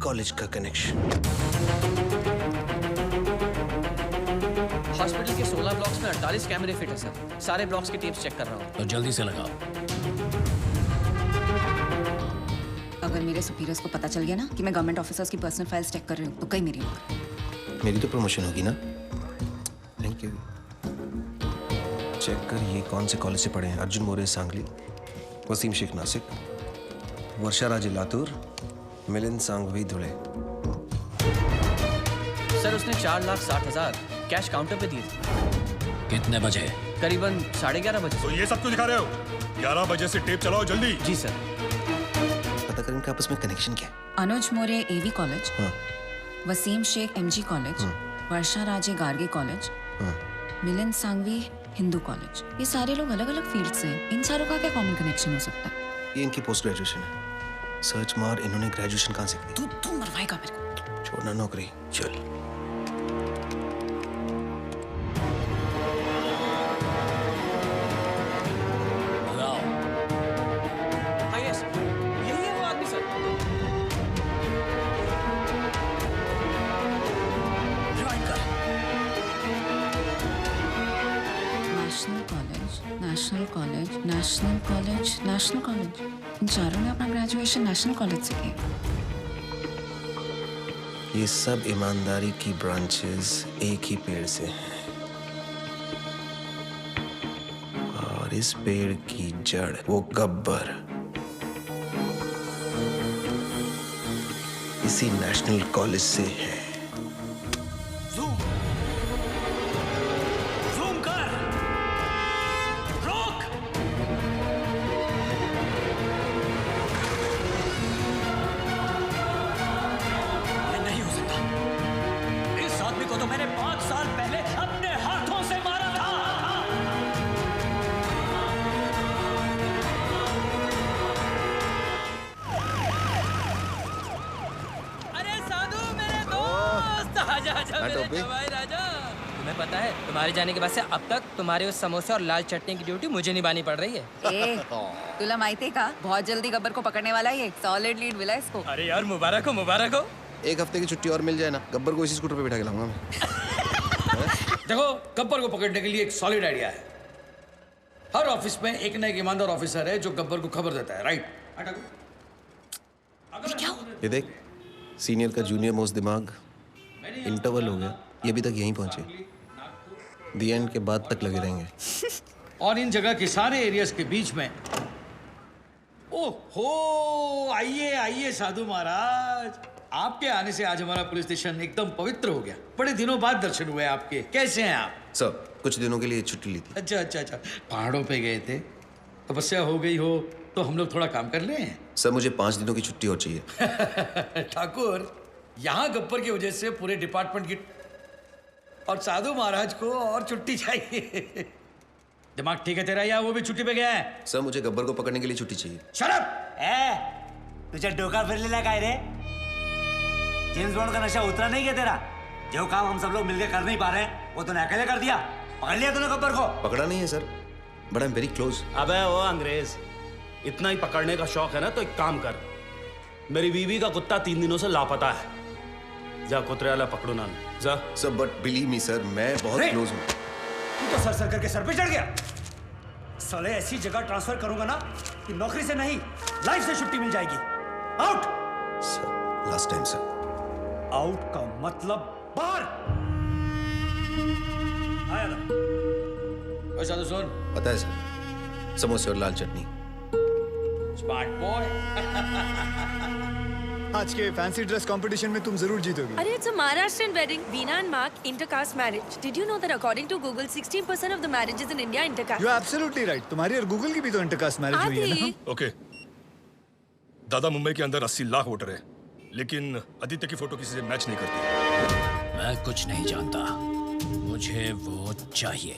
कॉलेज का कनेक्शन। हॉस्पिटल के 16 ब्लॉक्स में 48 कैमरे फिट है सर। सारे ब्लॉक्स के टेप्स चेक कर रहा हूँ। तो जल्दी से लगाओ। अगर मेरे सुपीरियर्स को पता चल गया ना कि मैं गवर्नमेंट ऑफिसर्स की पर्सनल फाइल्स चेक कर रही हूँ तो कहीं मेरी मेरी तो प्रमोशन होगी ना। Thank you. चेक कर ये कौन से कॉलेज से पढ़े हैं। अर्जुन मोरे सांगली, वसीम शेख नासिक, वर्षा राजे लातूर, मिलिंद सांघवी धुले। सर उसने 4,60,000 कैश काउंटर पे दिए थे। कितने बजे? करीबन 11:30 बजे। तो ये सब क्यों दिखा रहे हो? 11 बजे से टेप चलाओ जल्दी। जी सर। पता करें इनका आपस में कनेक्शन क्या है। Anuj More AV college, Wasim Shaikh MG college, Varsha Raje Garge college, Milind Sanghvi Hindu college. ये सारे लोग अलग अलग फील्ड से हैं। इन सारों का क्या कॉमन कनेक्शन हो सकता है? ये इनकी पोस्ट ग्रेजुएशन है। सर्च मार, इन्होंने ग्रेजुएशन कहाँ से की? तू मरवाएगा मेरे को। छोड़ना नौकरी, चल। हाँ यस, यही है वो आदमी sir. National college, national college, national college, national college. इन चारों ने अपना ग्रेजुएशन नेशनल कॉलेज से किया। ये सब ईमानदारी की ब्रांचेस एक ही पेड़ से हैं और इस पेड़ की जड़ वो गब्बर इसी नेशनल कॉलेज से है। जूम कर, रोक। ये नहीं हो सकता। इस आदमी को तो मैंने 5 साल पहले अपने हाथों से मारा था। अरे साधु मेरे दोस्त, आजा आजा मेरे जवाई राजा। तुम्हें पता है तुम्हारे जाने के बाद से अब तक तुम्हारे उस समोसे और लाल चटनी की ड्यूटी मुझे निभानी पड़ रही है। ए, तुला माहिती का बहुत जल्दी गब्बर को पकड़ने वाला है ये। सॉलिड लीड मिला इसको। अरे यार मुबारक हो, मुबारक हो। एक हफ्ते की छुट्टी और मिल जाए ना, गब्बर को इसी स्कूटर पे बिठा के लाऊंगा मैं। देखो, गब्बर को पकड़ने के लिए एक सॉलिड आइडिया है। हर ऑफिस में एक ना एक ईमानदार ऑफिसर है जो गब्बर को खबर देता है, राइट? ये देख, सीनियर का जूनियर मोस्ट दिमाग। इंटरवल हो गया, ये अभी तक यहीं पहुंचे। दी एंड के बाद तक लगे रहेंगे। और इन जगह के सारे एरियाज के बीच में ओहो, आइए आइए साधु महाराज। आपके आने से आज हमारा पुलिस स्टेशन एकदम पवित्र हो गया। बड़े दिनों बाद दर्शन हुए आपके। कैसे हैं आप? सर, कुछ दिनों के लिए छुट्टी ली थी। अच्छा अच्छा अच्छा, पहाड़ों पे गए थे, तपस्या हो गई हो तो हम लोग थोड़ा काम कर लें। सर, मुझे 5 दिनों की छुट्टी और चाहिए। ठाकुर, यहाँ गब्बर की वजह से पूरे डिपार्टमेंट की और साधु महाराज को और छुट्टी चाहिए। दिमाग ठीक है तेरा या वो भी छुट्टी पे गया है? सर, मुझे गब्बर को पकड़ने के लिए छुट्टी चाहिए। शराब! तुझे डोका फिर ले काय रे? जेम्स बॉन्ड का नशा उतरा नहीं क्या तेरा? जो काम हम सब लोग मिलकर कर नहीं पा रहे हैं वो तूने अकेले कर दिया। पकड़ लिया तूने गब्बर को? पकड़ा नहीं है sir, but I am very close. अबे वो अंग्रेज, इतना ही पकड़ने का शौक है ना तो एक काम कर, मेरी बीवी का कुत्ता 3 दिनों से लापता है। जा कुतरे वाला पकड़ो ना जा। Sir, but believe me sir, मैं बहुत क्लोज हूँ। तू तो सर करके सर पे चढ़ गया। साले ऐसी जगह ट्रांसफर करूंगा ना कि नौकरी से नहीं लाइफ से छुट्टी मिल जाएगी। Out. Sir, last time sir. Out का मतलब बाहर। आया ना। वैसा तो सुन। पता है सर, समोसे और लाल चटनी। Smart boy. आज के फैंसी ड्रेस कंपटीशन में तुम जरूर जीतोगे। Arey, it's a Maharashtrian wedding. Veena and Mark, intercaste marriage. Did you know that according to Google, 16% of the marriages in India are intercaste? You are absolutely right. तुम्हारी और Google की भी तो intercaste marriage हुई है ना? Okay, दादा मुंबई के अंदर 80 लाख वोटर है, लेकिन आदित्य की फोटो किसी से मैच नहीं करती। मैं कुछ नहीं जानता, मुझे वो चाहिए।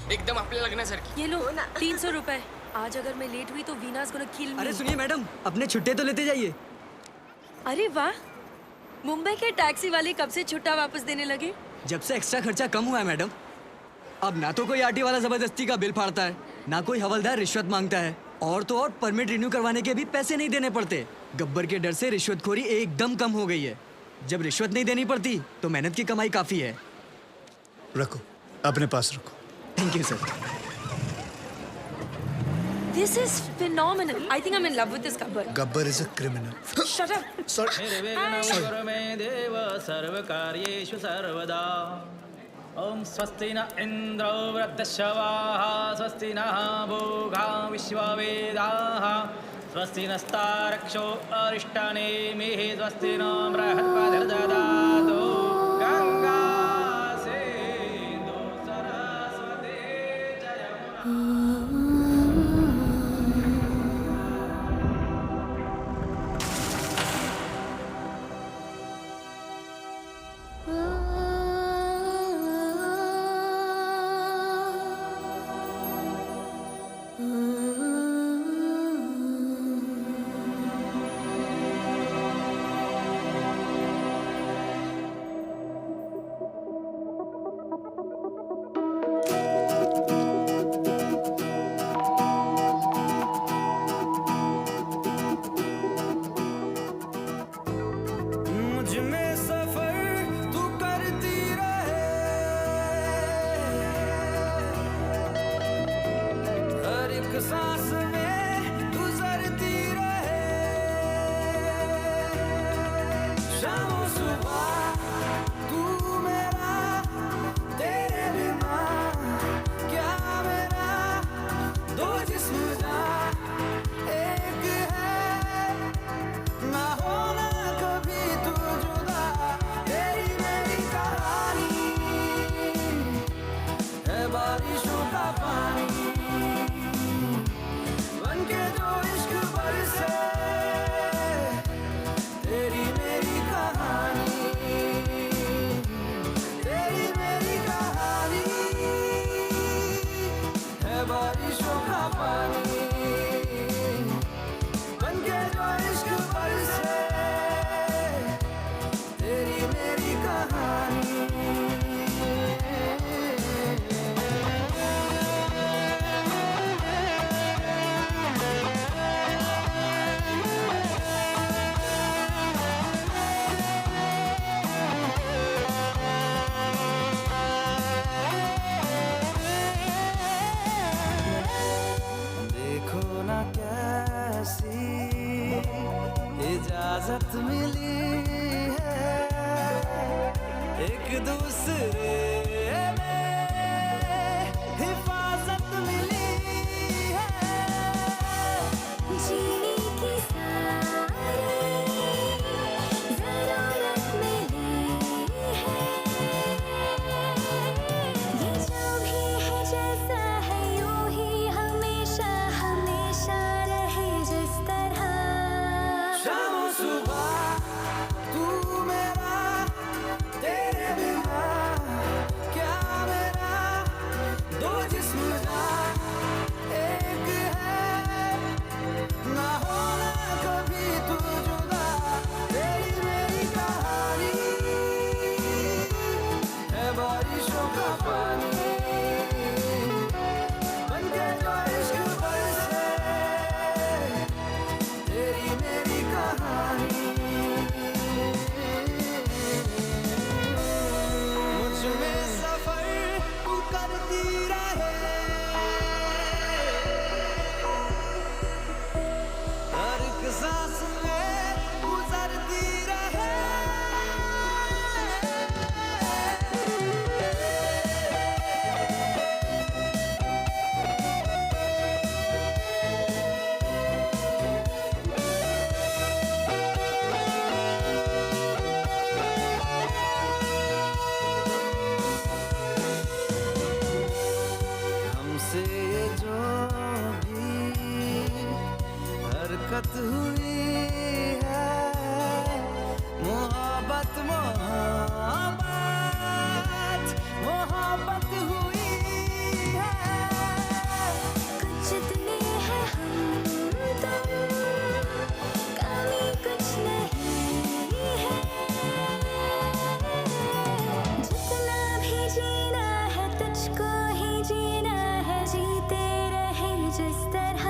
एकदम आपले लग्न सर ये लो 300 रुपए। आज अगर मैं लेट हुई तो वीनास गोना किल मी। अरे सुनिए मैडम, अपने छुट्टे तो लेते जाइए। अरे वाह, मुंबई के टैक्सी वाले कब से छुट्टा वापस देने लगे? जब से एक्स्ट्रा खर्चा कम हुआ है मैडम। अब ना तो कोई आरटी वाला जबरदस्ती का बिल फाड़ता है, ना कोई हवलदार रिश्वत मांगता है, और तो और परमिट रिन्यू करवाने के भी पैसे नहीं देने पड़ते। गब्बर के डर से रिश्वतखोरी एकदम कम हो गई है। जब रिश्वत नहीं देनी पड़ती तो मेहनत की कमाई काफी है। रखो, अपने पास रखो। Thank you sir. This is phenomenal. I think I'm in love with this Gabbar. Gabbar is a criminal. Shut up. देव सर्वकार्येषु सर्वदा। ओम स्वस्ति न इंद्रो वृद्धश्रवाः, स्वस्ति नः भोगा विश्ववेदाः, स्वस्ति नस्तारक्षो अरिष्टनेमिः, स्वस्ति नो बृहस्पतिर्दधातु। गंगा सिंधु सरस्वती जयमुना। इजाजत मिली है एक दूसरे में, हिफाजत मिली है जीने की सारी ज़रूरत मिली है। ये जो भी है जैसा है यूं ही हमेशा हमेशा रहे जिस तरह। शाम सुबह तू मेरा, तेरे बिना क्या मेरा, दो जिस्म जान एक है, ना होना कभी तू जुदा। तेरी मेरी कहानी है बारिशों का पानी, बनके जो इश्क बरसे, तेरी मेरी कहानी। मुझ में सफर तू करती रहे, हर एक सांस में गुजरती रहे। मोहब्बत हुई है, मोहब्बत मोहब्बत मोहब्बत हुई है। कुछ दिले हैं हम तुम, कमी कुछ नहीं है। जितना भी जीना है तुझको ही जीना है, जीते रहे जिस तरह।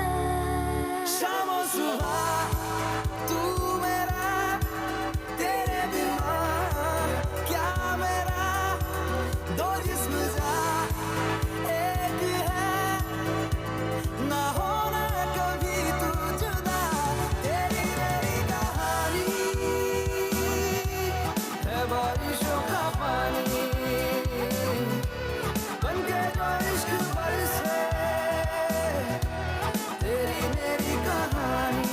शामों सुबह तू मेरा, तेरे बिना क्या मेरा, दो जिस्म जा एक है, ना होना कभी तू जुदा। तेरी मेरी कहानी है बारिशों का पानी, बनके जो इश्क बरसे, तेरी मेरी कहानी।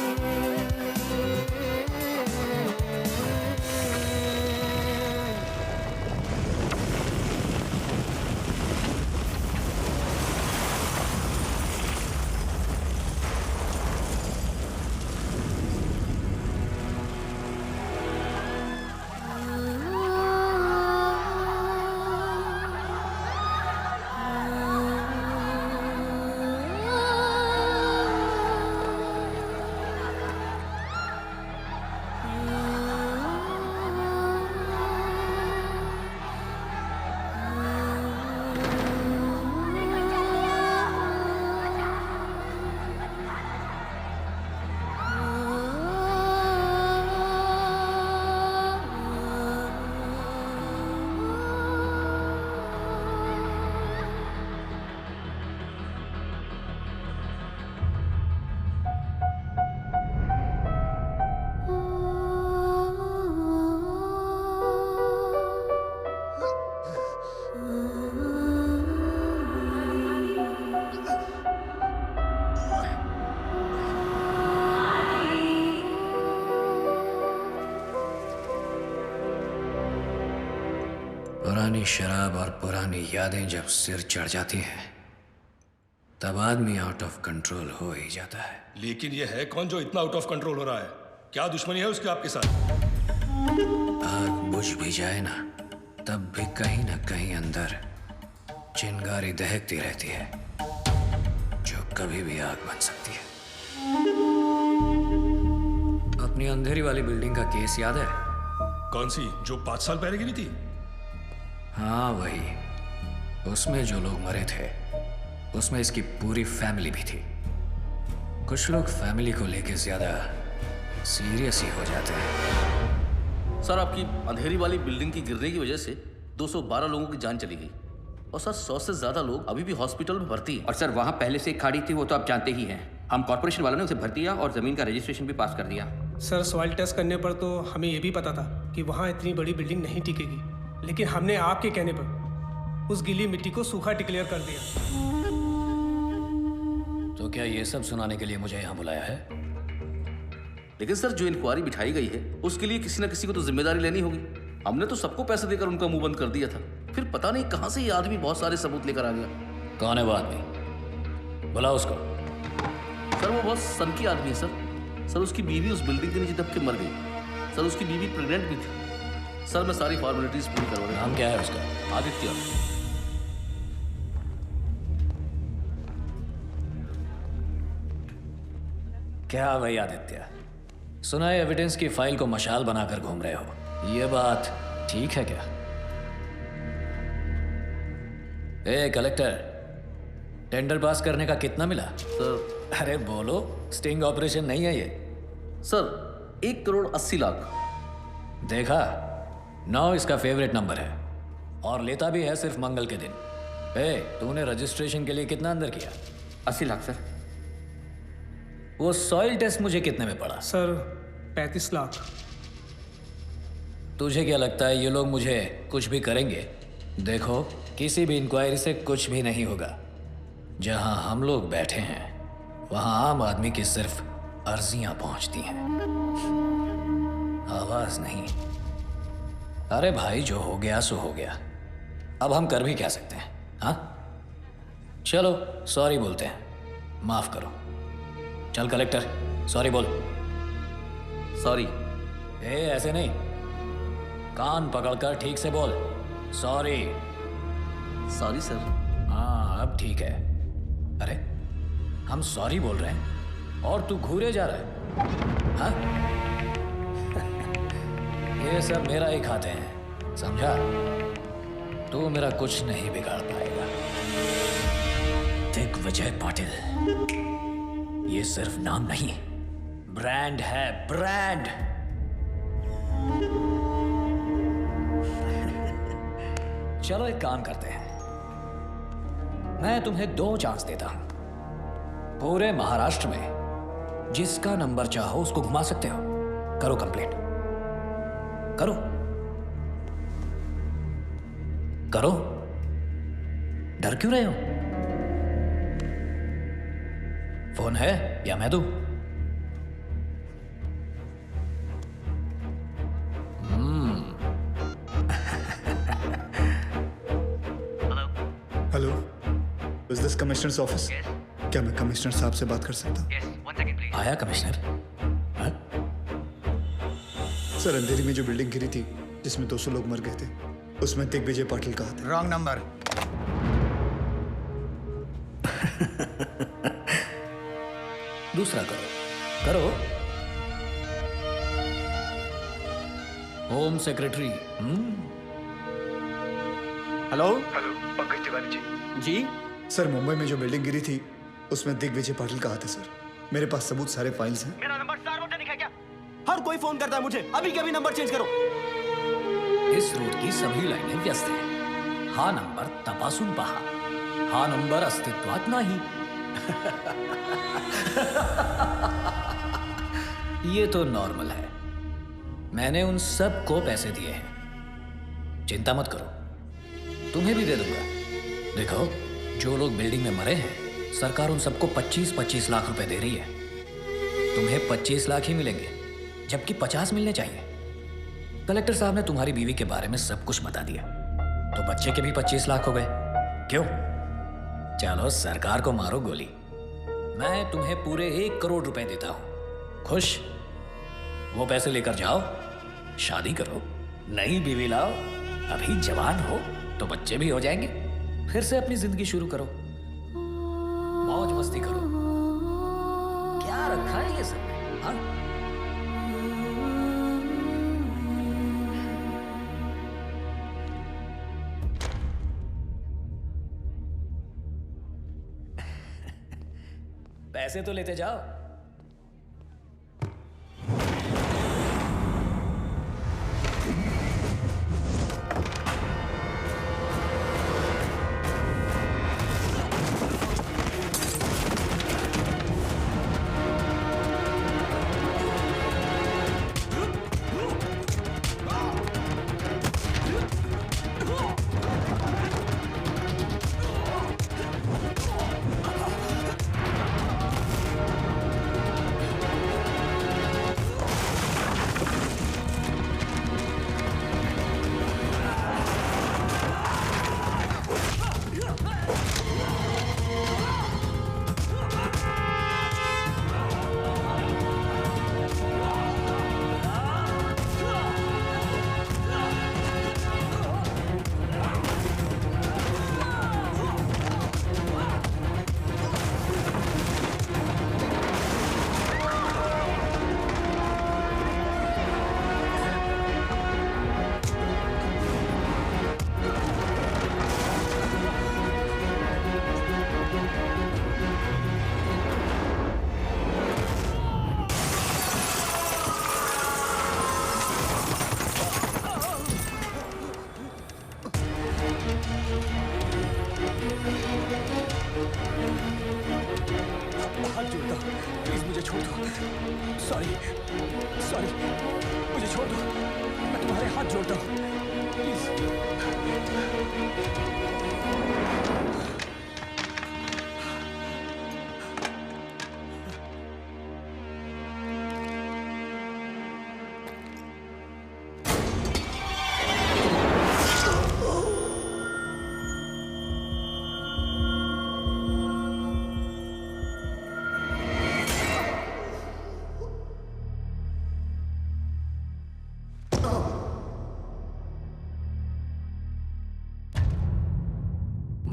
पुरानी शराब और पुरानी यादें जब सिर चढ़ जाती हैं तब आदमी आउट ऑफ कंट्रोल हो ही जाता है। लेकिन ये है कौन जो इतना आउट ऑफ कंट्रोल हो रहा है? क्या दुश्मनी है उसकी आपके साथ? आग बुझ भी जाए ना तब भी कहीं ना कहीं अंदर चिंगारी दहकती रहती है जो कभी भी आग बन सकती है। अपनी अंधेरी वाली बिल्डिंग का केस याद है? कौन सी जो 5 साल पहले गिरी थी? हाँ वही। उसमें जो लोग मरे थे उसमें इसकी पूरी फैमिली भी थी। कुछ लोग फैमिली को लेके ज्यादा सीरियस ही हो जाते हैं। सर आपकी अंधेरी वाली बिल्डिंग की गिरने की वजह से 212 लोगों की जान चली गई और सर 100 से ज्यादा लोग अभी भी हॉस्पिटल में भर्ती हैं। और सर वहाँ पहले से एक खाड़ी थी, वो तो आप जानते ही हैं। हम कॉर्पोरेशन वालों ने उसे भर दिया और जमीन का रजिस्ट्रेशन भी पास कर दिया। सर सॉइल टेस्ट करने पर तो हमें ये भी पता था कि वहाँ इतनी बड़ी बिल्डिंग नहीं टिकेगी, लेकिन हमने आपके कहने पर उस गीली मिट्टी को सूखा डिक्लेयर कर दिया। तो क्या ये सब सुनाने के लिए मुझे यहाँ बुलाया है? लेकिन सर जो इंक्वायरी बिठाई गई है उसके लिए किसी न किसी को तो जिम्मेदारी लेनी होगी। हमने तो सबको पैसे देकर उनका मुंह बंद कर दिया था, फिर पता नहीं कहां से ये आदमी बहुत सारे सबूत लेकर आ गया। कौन है वो आदमी? बुलाओ उसको। सर वो बहुत सनकी आदमी है सर। सर उसकी बीवी उस बिल्डिंग के नीचे दब के मर गई। सर उसकी बीवी प्रेग्नेंट भी थी। सर मैं सारी फॉर्मेलिटीज पूरी करवा रहा हूं। नाम क्या है उसका? आदित्य। क्या भाई आदित्य, सुना है एविडेंस की फाइल को मशाल बनाकर घूम रहे हो, ये बात ठीक है क्या? ए कलेक्टर, टेंडर पास करने का कितना मिला? सर अरे बोलो, स्टिंग ऑपरेशन नहीं है ये। सर 1,80,00,000। देखा, 9 इसका फेवरेट नंबर है और लेता भी है सिर्फ मंगल के दिन। तूने रजिस्ट्रेशन के लिए कितना अंदर किया? 80 लाख सर। वो सॉइल टेस्ट मुझे कितने में पड़ा? सर 35 लाख। तुझे क्या लगता है ये लोग मुझे कुछ भी करेंगे? देखो, किसी भी इंक्वायरी से कुछ भी नहीं होगा। जहां हम लोग बैठे हैं वहां आम आदमी की सिर्फ अर्जियां पहुंचती हैं, आवाज नहीं। अरे भाई, जो हो गया सो हो गया, अब हम कर भी क्या सकते हैं? हाँ, चलो सॉरी बोलते हैं, माफ करो। चल कलेक्टर, सॉरी बोल। सॉरी। ए ऐसे नहीं, कान पकड़कर ठीक से बोल। सॉरी। Sorry sir. हाँ अब ठीक है। अरे हम सॉरी बोल रहे हैं और तू घूरे जा रहा है। हाँ ये सब मेरा ही खाते हैं, समझा? तू मेरा कुछ नहीं बिगाड़ पाएगा। दिग्विजय पाटिल ये सिर्फ नाम नहीं, ब्रांड है, ब्रांड। चलो एक काम करते हैं, मैं तुम्हें 2 चांस देता हूं। पूरे महाराष्ट्र में जिसका नंबर चाहो उसको घुमा सकते हो। करो कंप्लेंट, करो करो, डर क्यों रहे हो? फोन है या मैं दूं? Hello, is this commissioners office? क्या मैं कमिश्नर साहब से बात कर सकता हूँ? आया कमिश्नर? सर अंधेरी में जो बिल्डिंग गिरी थी जिसमें 200 लोग मर गए थे, उसमें दिग्विजय पाटिल कहा था। Wrong number. दूसरा करो, करो। Home secretary. Hello hello, Pankaj Tiwari ji. जी सर, मुंबई में जो बिल्डिंग गिरी थी उसमें दिग्विजय पाटिल कहा था सर। मेरे पास सबूत सारे फाइल्स हैं। मेरा नंबर सार्वजनिक है क्या? हर कोई फोन करता है मुझे, अभी के अभी नंबर चेंज करो। इस रूट की सभी लाइनें व्यस्त हैं। हा नंबर तपासून पहा, हा नंबर अस्तित्वात नाही। ये तो नॉर्मल है। मैंने उन सब को पैसे दिए हैं, चिंता मत करो, तुम्हें भी दे दूंगा। देखो, जो लोग बिल्डिंग में मरे हैं, सरकार उन सबको 25-25 लाख रुपए दे रही है। तुम्हें 25 लाख ही मिलेंगे, जबकि 50 मिलने चाहिए। कलेक्टर साहब ने तुम्हारी बीवी के बारे में सब कुछ बता दिया, तो बच्चे के भी 25 लाख हो गए। क्यों? चलो सरकार को मारो गोली। मैं तुम्हें पूरे 1 करोड़ रुपए देता हूं। खुश? वो पैसे लेकर जाओ, शादी करो, नई बीवी लाओ, अभी जवान हो तो बच्चे भी हो जाएंगे, फिर से अपनी जिंदगी शुरू करो, मौज मस्ती करो। क्या रखा है ये सब? हाँ? पैसे तो लेते जाओ।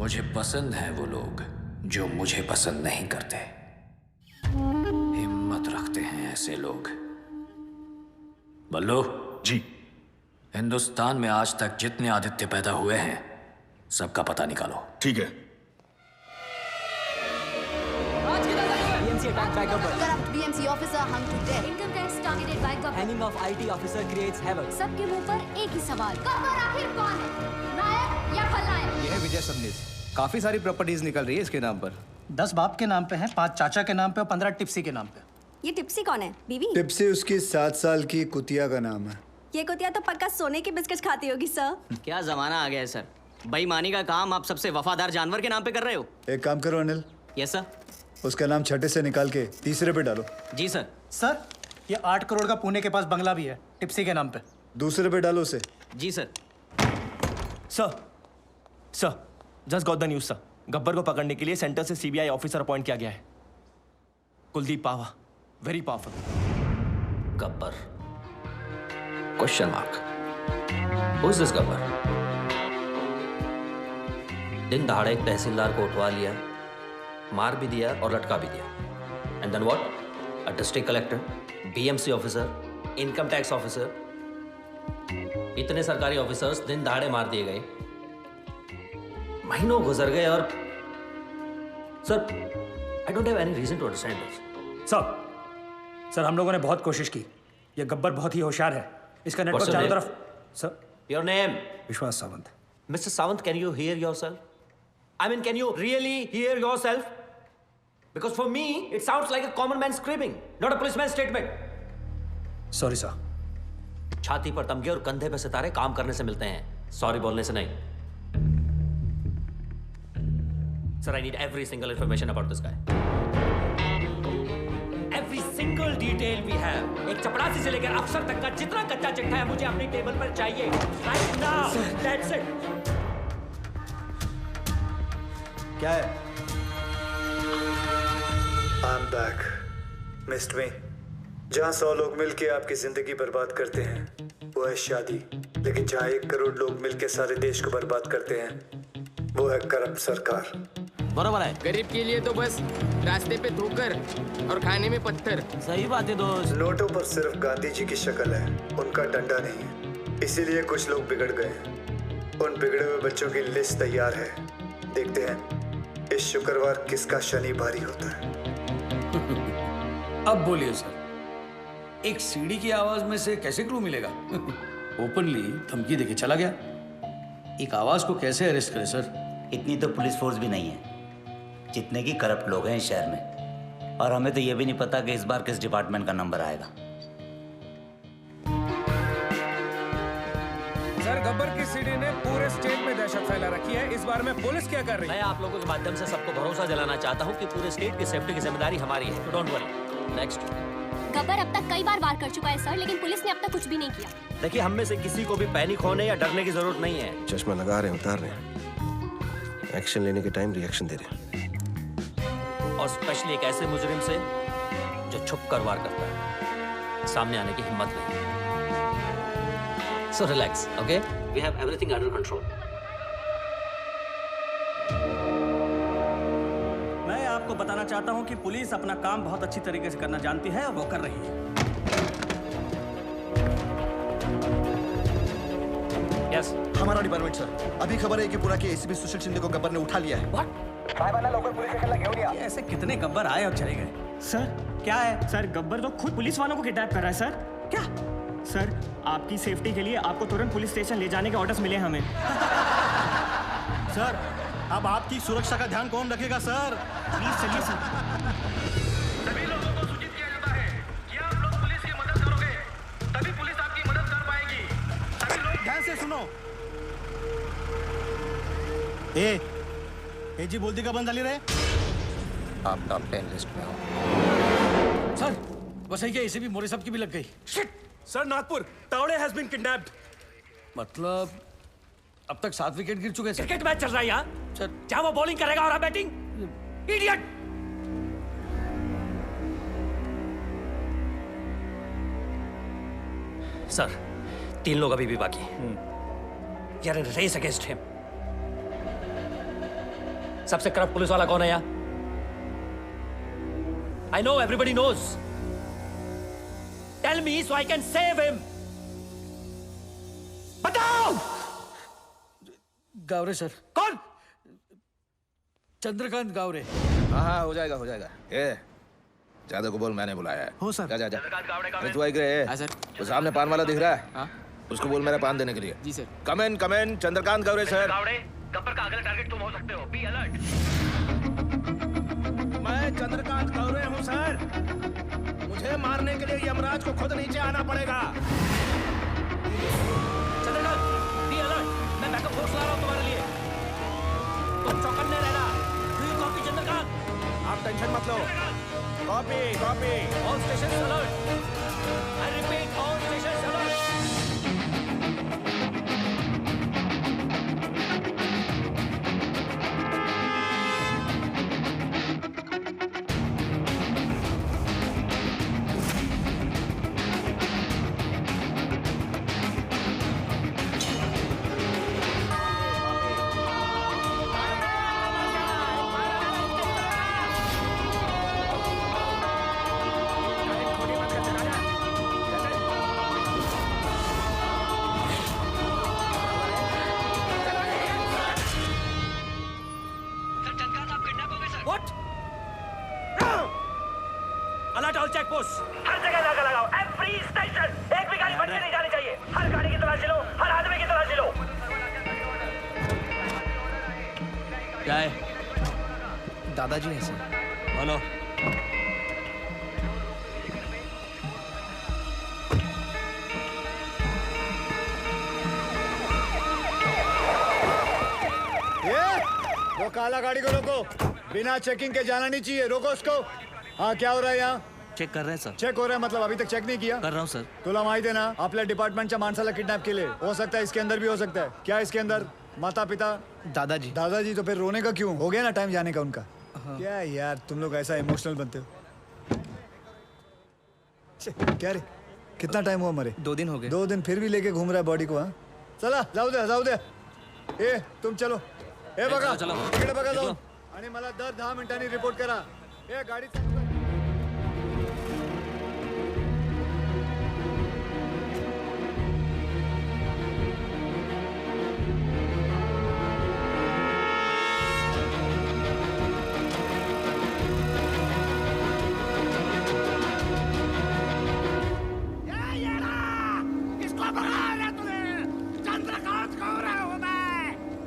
मुझे पसंद है वो लोग जो मुझे पसंद नहीं करते। हिम्मत रखते हैं ऐसे लोग। बल्लू जी, हिंदुस्तान में आज तक जितने आदित्य पैदा हुए हैं सबका पता निकालो। ठीक है। BMC attacked by Gabbar. Corrupt BMC officer hung to death. Income tax targeted by Gabbar. Hanging of IT officer creates havoc. सबके मुंह पर एक ही सवाल, गब्बर आखिर कौन है, नायक या खलनायक? ये है विजय सबनीस। काफी सारी प्रॉपर्टीज निकल रही है इसके नाम पर। 10 बाप के नाम पे हैं, 5 चाचा के नाम पे और 15 टिप्सी के नाम पे। ये टिप्सी कौन है? बीवी? टिप्सी उसकी 7 साल की कुतिया का नाम है। ये कुतिया तो पक्का सोने के बिस्किट खाती होगी सर। क्या जमाना आ गया है सर। बेईमानी का काम आप सबसे वफादार जानवर के नाम पे कर रहे हो। एक काम करो अनिल, यस सर। उसका नाम छठे से निकाल के तीसरे पे डालो। जी सर। सर ये 8 करोड़ का पुणे के पास बंगला भी है टिप्सी के नाम पे। दूसरे पे डालो उसे। जी sir. Sir just got the news sir. Gabbar को पकड़ने के लिए सेंटर से सीबीआई ऑफिसर अपॉइंट किया गया है। Kuldeep Pawa, very powerful. Gabbar? Question mark. Who is this Gabbar? दिन दहाड़े एक तहसीलदार को उठवा लिया, मार भी दिया और लटका भी दिया। And then what? A district collector, BMC officer, income tax officer, इतने सरकारी ऑफिसर्स दिन दहाड़े मार दिए गए। महीनों गुजर गए और sir I don't have any reason to understand this. Sir हम लोगों ने बहुत कोशिश की। ये गब्बर बहुत ही होशियार है। इसका नेटवर्क चारों तरफ। Sir your name? Vishwas Sawant. Mister Sawant, can you hear yourself? I mean, can you really hear yourself? Because for me, it sounds like a common man screaming, not a policeman's statement. Sorry, sir. छाती पर तमगे और कंधे पे सितारे काम करने से मिलते हैं, सॉरी बोलने से नहीं। Sir, I need every single information about this guy. Every single detail we have. एक चपरासी से लेकर अफसर तक का जितना कच्चा चिट्ठा है मुझे अपनी टेबल पर चाहिए। Right now. That's it. क्या है? I'm back, Missed me? जहाँ 100 लोग मिलके आपकी जिंदगी बर्बाद करते हैं वो है शादी, लेकिन जहाँ 1 करोड़ लोग मिलके सारे देश को बर्बाद करते हैं वो है करप्ट सरकार। बराबर है। गरीब के लिए तो बस रास्ते पे ठोकर और खाने में पत्थर। सही बात है दोस्त। नोटों पर सिर्फ गांधी जी की शक्ल है, उनका डंडा नहीं है। इसीलिए कुछ लोग बिगड़ गए हैं। उन बिगड़े हुए बच्चों की लिस्ट तैयार है। देखते हैं इस शुक्रवार किसका शनि भारी होता है। अब बोलिए सर, एक सीढ़ी की आवाज में से कैसे क्लू मिलेगा? ओपनली धमकी देके चला गया। एक आवाज को कैसे अरेस्ट करे सर? इतनी तो पुलिस फोर्स भी नहीं है जितने की करप्ट लोग हैं इस शहर में। और हमें तो ये भी नहीं पता कि इस बार किस डिपार्टमेंट का नंबर आएगा। सर गब्बर की सीढ़ी ने पूरे स्टेट में दहशत फैला रखी है। इस बार में पुलिस क्या कर रही है? मैं आप लोगों के माध्यम से सबको भरोसा दिलाना चाहता हूँ कि पूरे स्टेट की सेफ्टी की जिम्मेदारी हमारी है। तो डोंट वरी। नेक्स्ट। गब्बर अब तक कई बार वार कर चुका है सर, लेकिन पुलिस ने अब तक कुछ भी नहीं किया। देखिए, हम में से किसी को भी पैनिक होने या डरने की जरूरत नहीं है। चश्मा लगा रहे हैं, उतार रहे हैं। एक्शन लेने के टाइम रिएक्शन दे रहे हैं। और स्पेशली एक ऐसे मुजरिम से जो छुप कर वार करता है, सामने आने की हिम्मत नहीं। So relax, okay? We have everything under control. मैं आपको बताना चाहता हूं कि पुलिस अपना काम बहुत अच्छी तरीके से करना जानती है और वो कर रही है। Yes. हमारा डिपार्टमेंट सर, अभी खबर है कि पूरा के एसीपी सुशील शिंदे को गब्बर ने उठा लिया है। ऐसे कितने गब्बर आए और चले गए? सर क्या है? सर गब्बर तो खुद पुलिस वालों को किडनैप कर रहा है सर। क्या? सर आपकी सेफ्टी के लिए आपको तुरंत पुलिस स्टेशन ले जाने के ऑर्डर्स मिले हमें। सर अब आपकी सुरक्षा का ध्यान कौन रखेगा सर? प्लीज चलिए सर। सभी लोगों को सूचित किया जाता है कि आप लोग पुलिस की मदद करोगे तभी पुलिस आपकी मदद कर पाएगी। सभी लोग ध्यान से सुनो। जी बोलती का बंद डाली रहे। आप टॉप 10 लिस्ट में हो सर। बस ये इसे भी मोरे साहब की भी लग गई। Sir Nagpur Tawde has been kidnapped. मतलब अब तक 7 विकेट गिर चुके हैं सर। क्रिकेट मैच चल रहा है यहाँ। सर क्या वो बॉलिंग करेगा और आप बैटिंग? इडियट। सर 3 लोग अभी भी बाकी हैं। यार रेस अगेंस्ट हिम। सबसे करप्ट पुलिस वाला कौन है यहाँ? I know, everybody knows. Tell me so I can save him. बताओ! गावरे सर। कौन? चंद्रकांत गावरे। हाँ हाँ हो जाएगा हो जाएगा। ए जादव को बोल मैंने बुलाया है। हो सर। जा जा जा। अरे तू आई गए? हाँ सर। तो सामने पान वाला दिख रहा है? हाँ। उसको बोल मेरा पान देने के लिए। जी सर। कम इन चंद्रकांत गावरे सर। गावड़े, गब्बर का अगला टारगेट तुम हो सकते हो। Be alert. मैं चंद्रकांत गावरे हूँ सर। मुझे मारने के लिए यमराज को खुद नीचे आना पड़ेगा। Chandrakant, be alert. मैं बैकअप फोर्स ला रहा हूँ तुम्हारे लिए। तुम चौकन्ने रहना। Do you copy, Chandrakant? आप टेंशन मत लो। Copy copy. All stations alert. I repeat, all stations alert. What? Alert all check posts. हर जगह नाका लगाओ। Every station. एक भी गाड़ी बच के नहीं जानी चाहिए। हर गाड़ी की तलाशी लो, हर आदमी की तलाशी लो। क्या है? दादाजी हैं सर। बोलो। वो काला गाड़ी को रोको। बिना चेकिंग के जाना नहीं चाहिए। रोको उसको। हाँ क्या हो रहा है यहाँ? चेक कर रहे हैं सर। चेक हो रहा है मतलब अभी तक चेक नहीं किया? कर रहा हूँ सर। तुला माहिती है ना आपल्या डिपार्टमेंटच्या माणसाला किडनॅप केले। हो सकता है इसके अंदर भी हो सकता है। क्या इसके अंदर? माता पिता? दादाजी। दादाजी तो फिर रोने का क्यों? हो गया ना टाइम जाने का उनका। क्या यार तुम लोग ऐसा इमोशनल बनते हो। क्या रे कितना टाइम हुआ मरे? 2 दिन हो गए। 2 दिन फिर भी लेके घूम रहा है बॉडी को। हाँ चला जाऊ दे। ए तुम चलो। ए बघा इकडे बघा जाऊन आणि मला दर 10 मिनिटांनी रिपोर्ट करा। ए गाडी चालू कर। इसको भगा रहा तूने। चंद्रकांत गौरे हूँ मैं।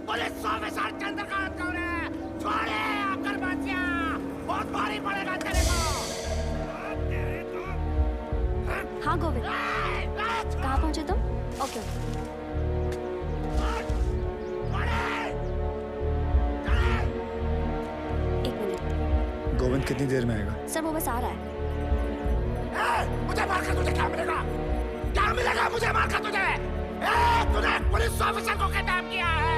पुलिस ऑफिसर चंद्रकांत गौरे। छोड़े अकरबाजिया। बहुत भारी पड़ेगा तेरे को। हाँ गोविंद, कहाँ पहुँचे तुम? ओके। एक मिनट। गोविंद कितनी देर में आएगा? सर वो बस आ रहा है। मुझे मारकर तुझे क्या मिलेगा? क्या मिलेगा मुझे मारकर तुझे? तूने पुलिस ऑफिसर को किडनैप किया है।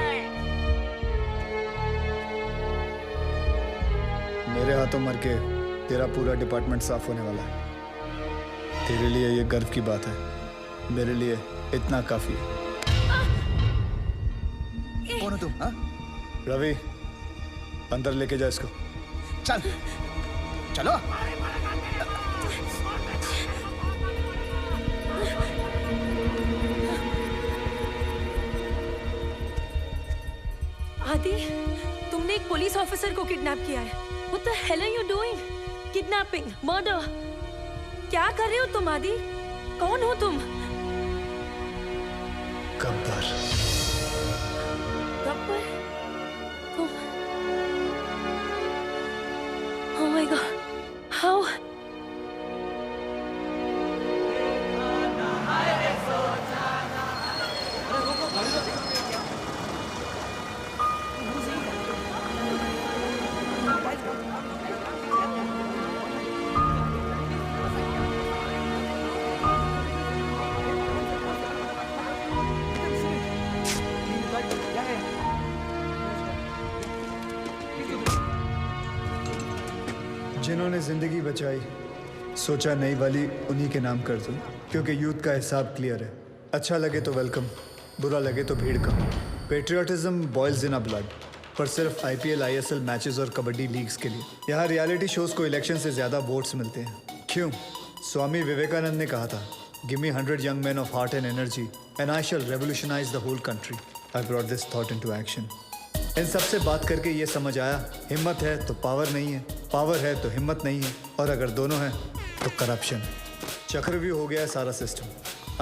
मेरे हाथों मर के तेरा पूरा डिपार्टमेंट साफ होने वाला है। तेरे लिए ये गर्व की बात है। मेरे लिए इतना काफी है। कौन हो तुम? हाँ? रवि अंदर लेके जा इसको। चल चलो। आदि, तुमने एक पुलिस ऑफिसर को किडनैप किया है। What the hell are you doing? Kidnapping, murder. क्या कर रहे हो तुम आदि? कौन हो तुम? गब्बर। गब्बर? तुम? Oh my God. How? जिन्होंने जिंदगी बचाई सोचा नई वाली उन्हीं के नाम कर दूं, क्योंकि यूथ का हिसाब क्लियर है। अच्छा लगे तो वेलकम, बुरा लगे तो भीड़ का। Patriotism boils in a blood. पर सिर्फ IPL, ISL मैचेस और कबड्डी लीग्स के लिए। यहाँ रियलिटी शोज को इलेक्शन से ज़्यादा वोट्स मिलते हैं। क्यों? स्वामी विवेकानंद ने कहा था, give me 100 young men of heart and energy and I shall revolutionize the whole country. I brought this thought into action. इन सब से बात करके ये समझ आया, हिम्मत है तो पावर नहीं है, पावर है तो हिम्मत नहीं है, और अगर दोनों हैं तो करप्शन। चक्रव्यूह हो गया है सारा सिस्टम।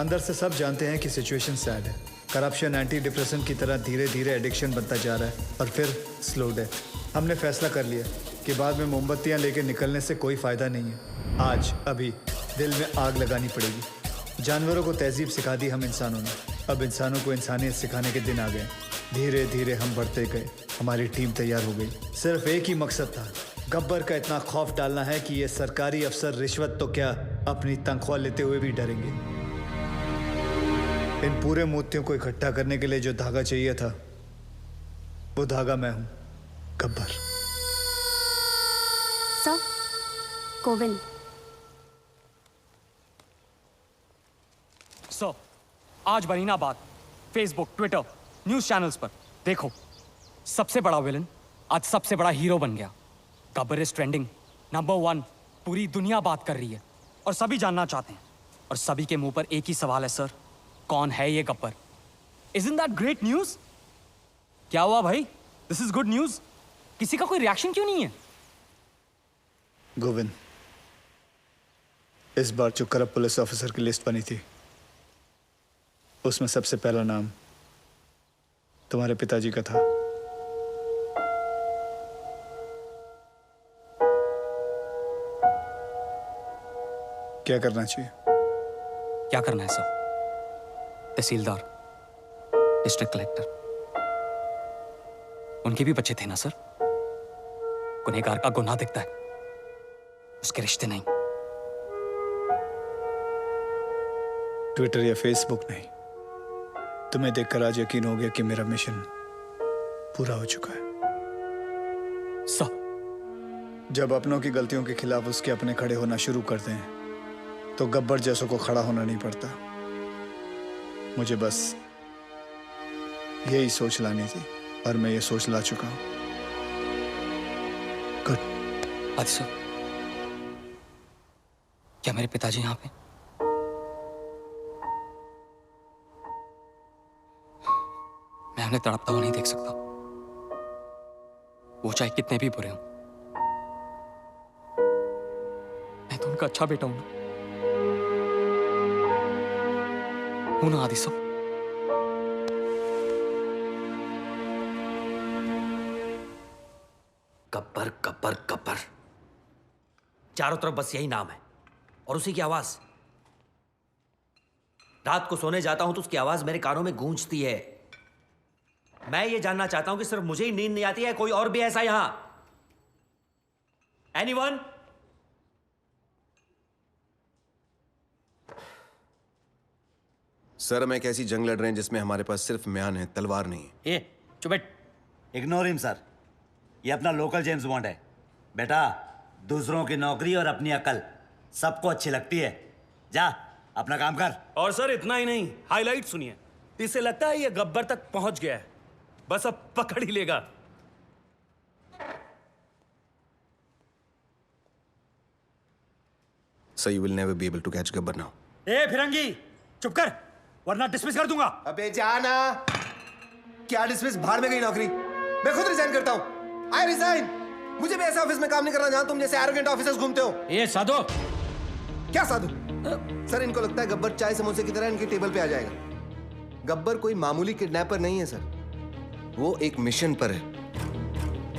अंदर से सब जानते हैं कि सिचुएशन सैड है। करप्शन एंटी डिप्रेशन की तरह धीरे धीरे एडिक्शन बनता जा रहा है और फिर स्लो डेथ। हमने फैसला कर लिया कि बाद में मोमबत्तियां लेके निकलने से कोई फ़ायदा नहीं है। आज अभी दिल में आग लगानी पड़ेगी। जानवरों को तहजीब सिखा दी हम इंसानों ने, अब इंसानों को इंसानियत सिखाने के दिन आ गए। धीरे धीरे हम बढ़ते गए, हमारी टीम तैयार हो गई। सिर्फ एक ही मकसद था, गब्बर का इतना खौफ डालना है कि ये सरकारी अफसर रिश्वत तो क्या अपनी तनख्वाह लेते हुए भी डरेंगे। इन पूरे मोतियों को इकट्ठा करने के लिए जो धागा चाहिए था, वो धागा मैं हूं, गब्बर। सर, कोविंद। सर, आज बनी ना बात फेसबुक, ट्विटर, न्यूज चैनल्स पर। देखो, सबसे बड़ा विलन आज सबसे बड़ा हीरो बन गया। Gabbar is trending, number 1। पूरी दुनिया बात कर रही है और सभी जानना चाहते हैं, और सभी के मुंह पर एक ही सवाल है, सर, कौन है ये Gabbar? Isn't that great news? क्या हुआ भाई? This is good news. किसी का कोई रिएक्शन क्यों नहीं है? गोविंद, इस बार जो करप्ट पुलिस ऑफिसर की लिस्ट बनी थी, उसमें सबसे पहला नाम तुम्हारे पिताजी का था। क्या करना चाहिए? क्या करना है सर? तहसीलदार, डिस्ट्रिक्ट कलेक्टर, उनके भी बच्चे थे ना सर? गुनहगार का गुनाह दिखता है, उसके रिश्ते नहीं। ट्विटर या फेसबुक नहीं, तुम्हें देखकर आज यकीन हो गया कि मेरा मिशन पूरा हो चुका है। सर, जब अपनों की गलतियों के खिलाफ उसके अपने खड़े होना शुरू करते हैं, तो गब्बर जैसों को खड़ा होना नहीं पड़ता। मुझे बस यही सोच लानी थी, और मैं ये सोच ला चुका हूं। गुड। अच्छा, क्या मेरे पिताजी यहां पे? मैं उन्हें तड़पता हुआ नहीं देख सकता, वो चाहे कितने भी बुरे हों। मैं तो उनका अच्छा बेटा हूं ना आदि सब। गब्बर गब्बर गब्बर, चारों तरफ बस यही नाम है और उसी की आवाज। रात को सोने जाता हूं तो उसकी आवाज मेरे कानों में गूंजती है। मैं ये जानना चाहता हूं कि सिर्फ मुझे ही नींद नहीं आती है, कोई और भी ऐसा यहां? एनीवन? सर, हम एक ऐसी जंग लड़ रहे हैं जिसमें हमारे पास सिर्फ म्यान है, तलवार नहीं है। ये चुप बैठ। इग्नोर हिम सर, ये अपना लोकल जेम्स बॉन्ड है। बेटा, दूसरों की नौकरी और अपनी अकल सबको अच्छी लगती है। जा अपना काम कर। और सर इतना ही नहीं, हाईलाइट सुनिए। इससे लगता है ये गब्बर तक पहुंच गया है, बस अब पकड़ ही लेगा। So you will never be able to catch Gabbar now. ए फिरंगी, चुप कर, वरना डिसमिस कर दूंगा। अबे जाना। क्या डिसमिस? भाड़ में गई नौकरी। मैं खुद रिजाइन करता हूँ। I resign. मुझे भी ऐसे ऑफिस में काम नहीं करना जहां तुम जैसे एरोगेंट ऑफिसर्स घूमते हो। ये साधु। क्या साधु? सर, इनको लगता है गब्बर चाय समोसे की तरह इनकी टेबल पे आ जाएगा। गब्बर कोई मामूली किडनैपर नहीं है सर, वो एक मिशन पर है।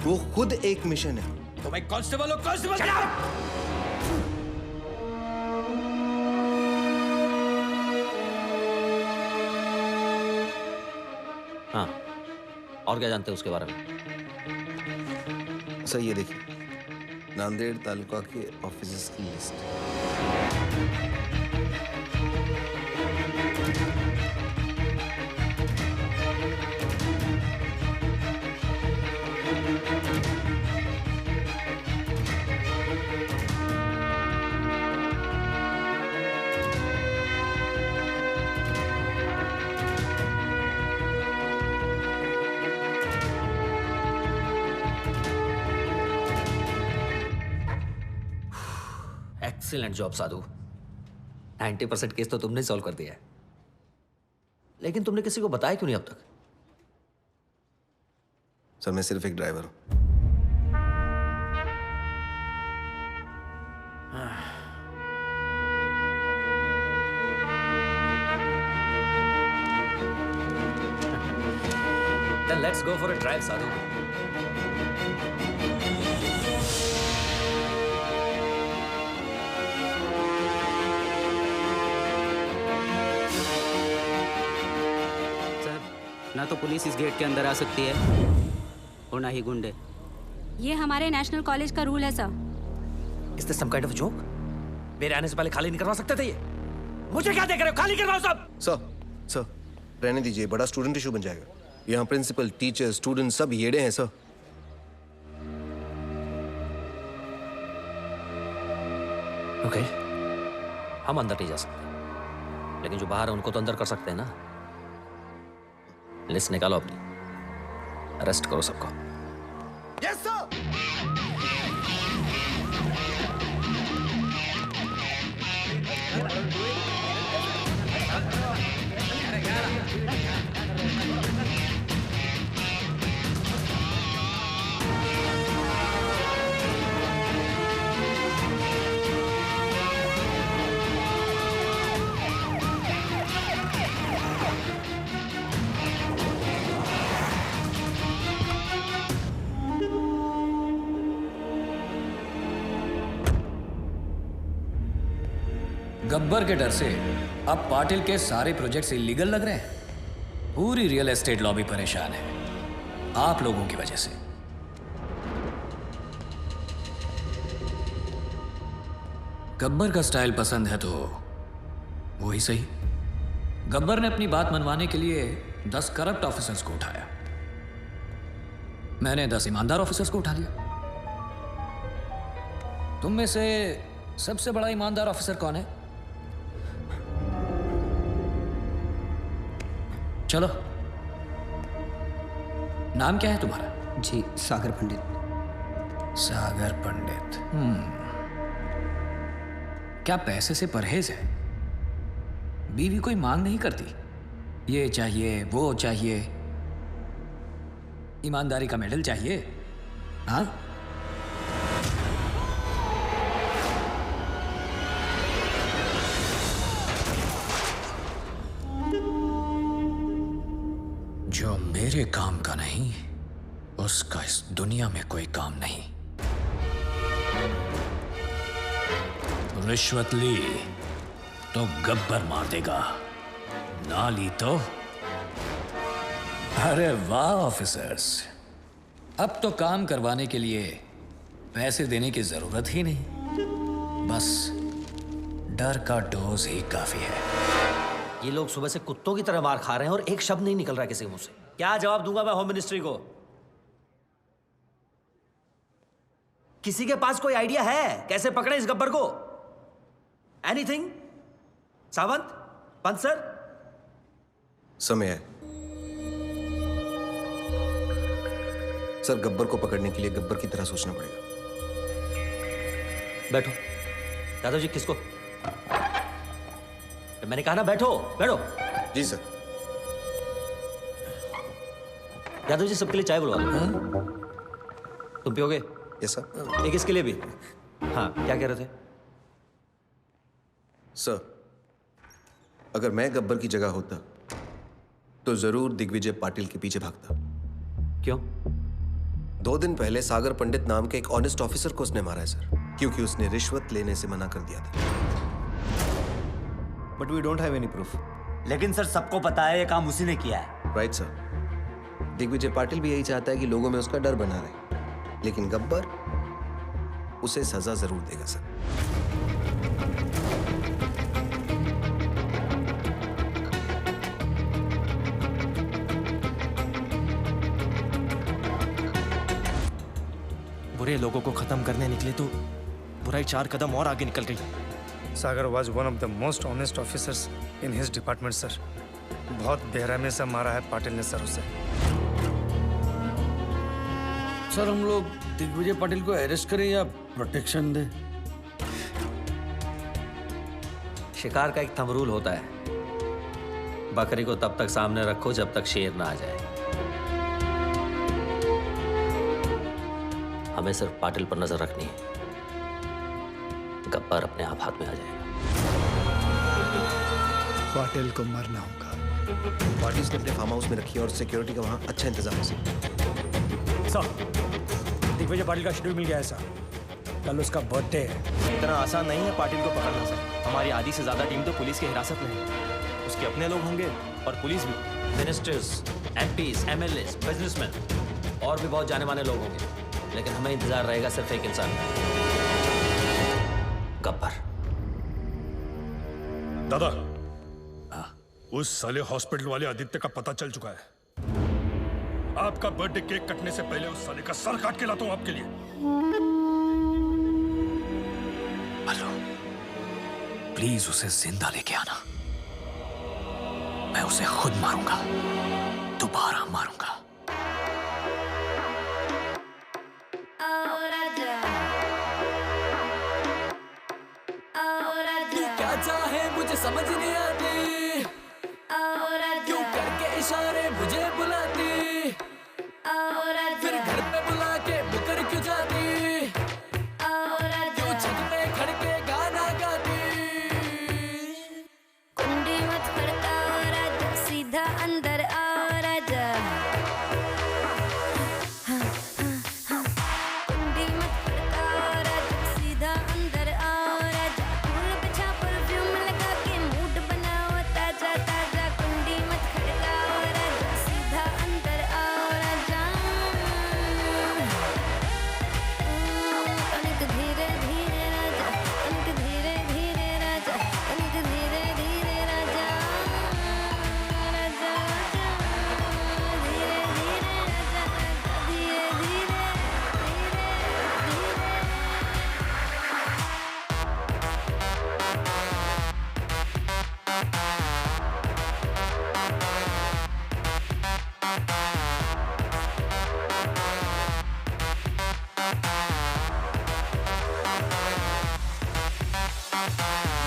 वो खुद एक मिशन है। तो मैं कांस्टेबल हूं, कांस्टेबल। हाँ, और क्या जानते हैं उसके बारे में? सर, ये देखिए, नांदेड़ तालुका के ऑफिसर्स की लिस्ट। एक्सीलेंट जॉब साधु। 90% केस तो तुमने सॉल्व कर दिया है, लेकिन तुमने किसी को बताया क्यों नहीं अब तक? सर मैं सिर्फ एक ड्राइवर हूं। Then let's go for a drive, Sadhu. Sir, ना तो पुलिस इस गेट के अंदर आ सकती है और ना ही गुंडे। ये हमारे नेशनल कॉलेज का रूल है sir. Is this some kind of a joke? मेरे आने से पहले खाली नहीं करवा सकते थे ये? मुझे क्या देख रहे हो? खाली करवाओ सब। सर रहने दीजिए, बड़ा स्टूडेंट इशू बन जाएगा। यहाँ प्रिंसिपल, टीचर, स्टूडेंट सब येड़े हैं सर। ओके, हम अंदर नहीं जा सकते, लेकिन जो बाहर है उनको तो अंदर कर सकते हैं ना। लिस्ट निकालो अपनी, अरेस्ट करो सबको। Yes sir. गब्बर के डर से अब पाटिल के सारे प्रोजेक्ट्स इलीगल लग रहे हैं। पूरी रियल एस्टेट लॉबी परेशान है आप लोगों की वजह से। गब्बर का स्टाइल पसंद है तो वो ही सही। गब्बर ने अपनी बात मनवाने के लिए 10 करप्ट ऑफिसर्स को उठाया, मैंने 10 ईमानदार ऑफिसर्स को उठा लिया। तुम में से सबसे बड़ा ईमानदार ऑफिसर कौन है? चलो, नाम क्या है तुम्हारा? जी, सागर पंडित। सागर पंडित। क्या पैसे से परहेज है? बीवी कोई मांग नहीं करती, ये चाहिए वो चाहिए, ईमानदारी का मेडल चाहिए? हाँ, जो मेरे काम का नहीं उसका इस दुनिया में कोई काम नहीं। रिश्वत ली तो गब्बर मार देगा, ना ली तो। अरे वाह ऑफिसर्स, अब तो काम करवाने के लिए पैसे देने की जरूरत ही नहीं, बस डर का डोज ही काफी है। ये लोग सुबह से कुत्तों की तरह मार खा रहे हैं और एक शब्द नहीं निकल रहा किसी मुंह से। क्या जवाब दूंगा मैं होम मिनिस्ट्री को? किसी के पास कोई आइडिया है कैसे पकड़े इस गब्बर को? एनीथिंग? सावंत, पंत सर? समय है सर, गब्बर को पकड़ने के लिए गब्बर की तरह सोचना पड़ेगा। बैठो। यादव जी, किसको? मैंने कहा ना बैठो, बैठो। जी सर। यादव जी, सबके लिए चाय बुलवा लो। तुम पियोगे? Yes sir. एक इसके लिए भी। हाँ, क्या कह रहे थे? सर, अगर मैं गब्बर की जगह होता तो जरूर दिग्विजय पाटिल के पीछे भागता। क्यों? 2 दिन पहले सागर पंडित नाम के एक ऑनेस्ट ऑफिसर को उसने मारा है सर, क्योंकि उसने रिश्वत लेने से मना कर दिया था। But we don't have any proof. लेकिन सर सबको पता है ये काम उसी ने किया है। Right sir. दिग्विजय पाटिल भी यही चाहता है कि लोगों में उसका डर बना रहे, लेकिन गब्बर उसे सजा जरूर देगा सर। बुरे लोगों को खत्म करने निकले तो बुराई 4 कदम और आगे निकल गई। सागर was one of the most honest officers in his department, sir. बहुत बेरहमी से मारा है पाटिल ने सर उसे। सर, हम लोग दिग्विजय पाटिल को अरेस्ट करें या प्रोटेक्शन दें? शिकार का एक थंब रूल होता है, बकरी को तब तक सामने रखो जब तक शेर ना आ जाए। हमें सिर्फ पाटिल पर नजर रखनी है, गब्बर अपने आप हाथ में आ जाएगा। पाटिल को मरना होगा। बॉडीज ने अपने फार्म हाउस में रखी है और सिक्योरिटी का वहाँ अच्छा इंतजाम है। सर, दिग्विजय पाटिल का शेड्यूल मिल गया है सर। कल उसका बर्थडे है। इतना आसान नहीं है पाटिल को पकड़ना सर। हमारी आधी से ज्यादा टीम तो पुलिस की हिरासत में है। उसके अपने लोग होंगे और पुलिस भी। मिनिस्टर्स, एमपीज, एमएलएज, बिजनेसमैन और भी बहुत जाने माने लोग होंगे, लेकिन हमें इंतजार रहेगा सिर्फ एक इंसान का, गब्बर। दादा, उस साले हॉस्पिटल वाले आदित्य का पता चल चुका है। आपका बर्थडे केक कटने से पहले उस साले का सर काट के लाता हूं आपके लिए। हेलो, प्लीज उसे जिंदा लेके आना। मैं उसे खुद मारूंगा, दोबारा मारूंगा। क्या चाहे मुझे समझ नहीं आती, क्यों करके इशारे मुझे बुलाती, फिर घर पे बुला के मुकर क्यों जाती, क्यों छत पे खड़ के गाना गाती। कुंडी मत खड़काओ राजा, सीधा अंदर आओ राजा। कुंडी मत खड़काओ राजा, सीधा अंदर आओ राजा। फूल बिछा परफ्यूम लगा के मूड बनाओ ताजा ताजा। कुंडी मत खड़काओ राजा, सीधा अंदर आओ राजा। कनक धीरे धीरे राजा, कनक धीरे धीरे राजा, कनक धीरे धीरे राजा। राजा राजा, धीरे धीरे राजा, धीरे धीरे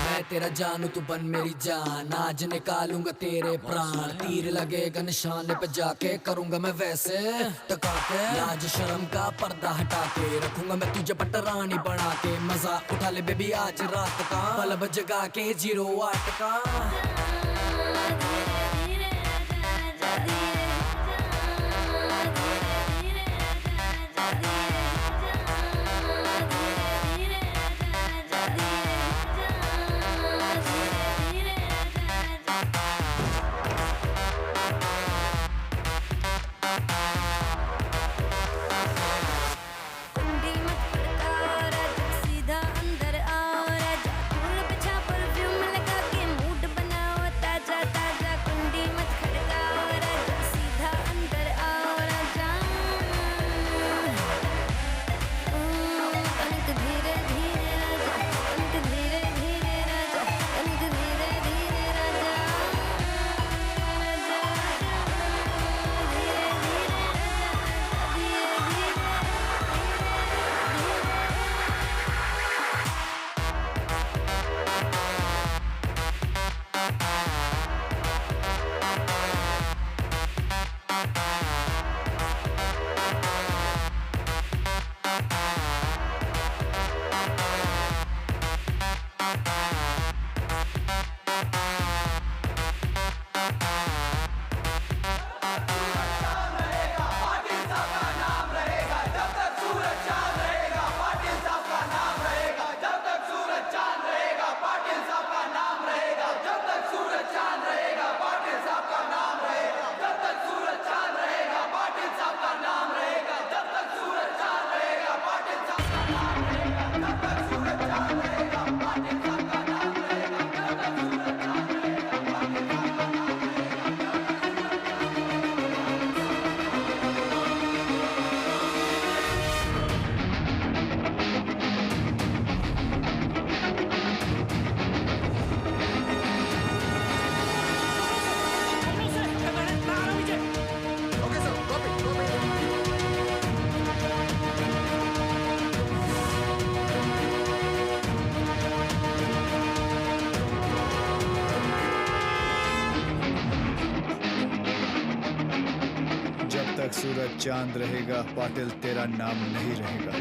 मैं तेरा जानू तू बन मेरी जान, आज निकालूंगा तेरे प्राण। तीर लगेगा निशाने पे जाके, करूंगा मैं वैसे टका के। लाज शर्म का पर्दा हटा के, रखूंगा मैं तुझे पटरानी बना के। मजा उठा ले बेबी आज रात का, बल्ब जगा के 08 का। कुंडी मत खड़काओ राजा, सीधा अंदर आओ राजा। फूल बिछा परफ्यूम लगा के मूड बनाओ ताजा ताजा। कुंडी मत खड़काओ राजा, सीधा अंदर आओ राजा। कनक धीरे धीरे राजा, कनक धीरे धीरे राजा, कनक धीरे धीरे राजा। राजा राजा, धीरे धीरे राजा, धीरे धीरे। सूरज चांद रहेगा, पाटिल साहब का नाम रहेगा। चांद रहेगा, पाटिल तेरा नाम नहीं रहेगा।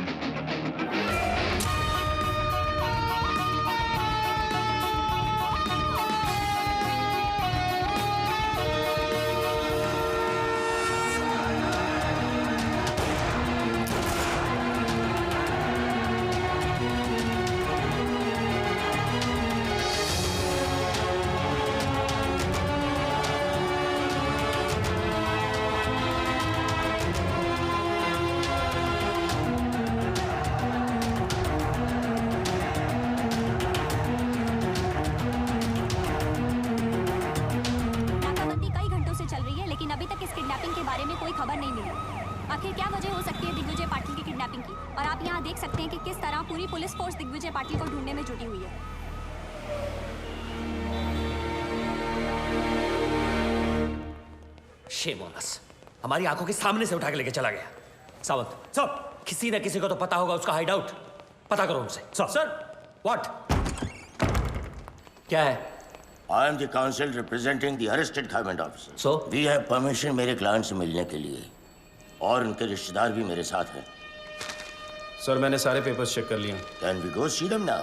नाकाबंदी कई घंटों से चल रही है, लेकिन अभी तक इस किडनैपिंग के बारे में कोई खबर नहीं मिली। आखिर क्या वजह हो सकती है दिग्विजय पाटिल की किडनैपिंग की? और आप यहाँ देख सकते हैं कि किस तरह पूरी पुलिस फोर्स दिग्विजय पाटिल को ढूंढने में जुटी हुई है। Shame on us. हमारी आंखों के सामने से उठा के लेके चला गया। सावंत, सब किसी न किसी को तो पता होगा उसका हाइड आउट। पता करो उनसे। Sir, what? क्या है? I am the counsel representing the arrested government officer. So? We have permission मेरे क्लाइंट से मिलने के लिए, और उनके रिश्तेदार भी मेरे साथ हैं। सर, मैंने सारे पेपर्स चेक कर लिए। Can we go see them now?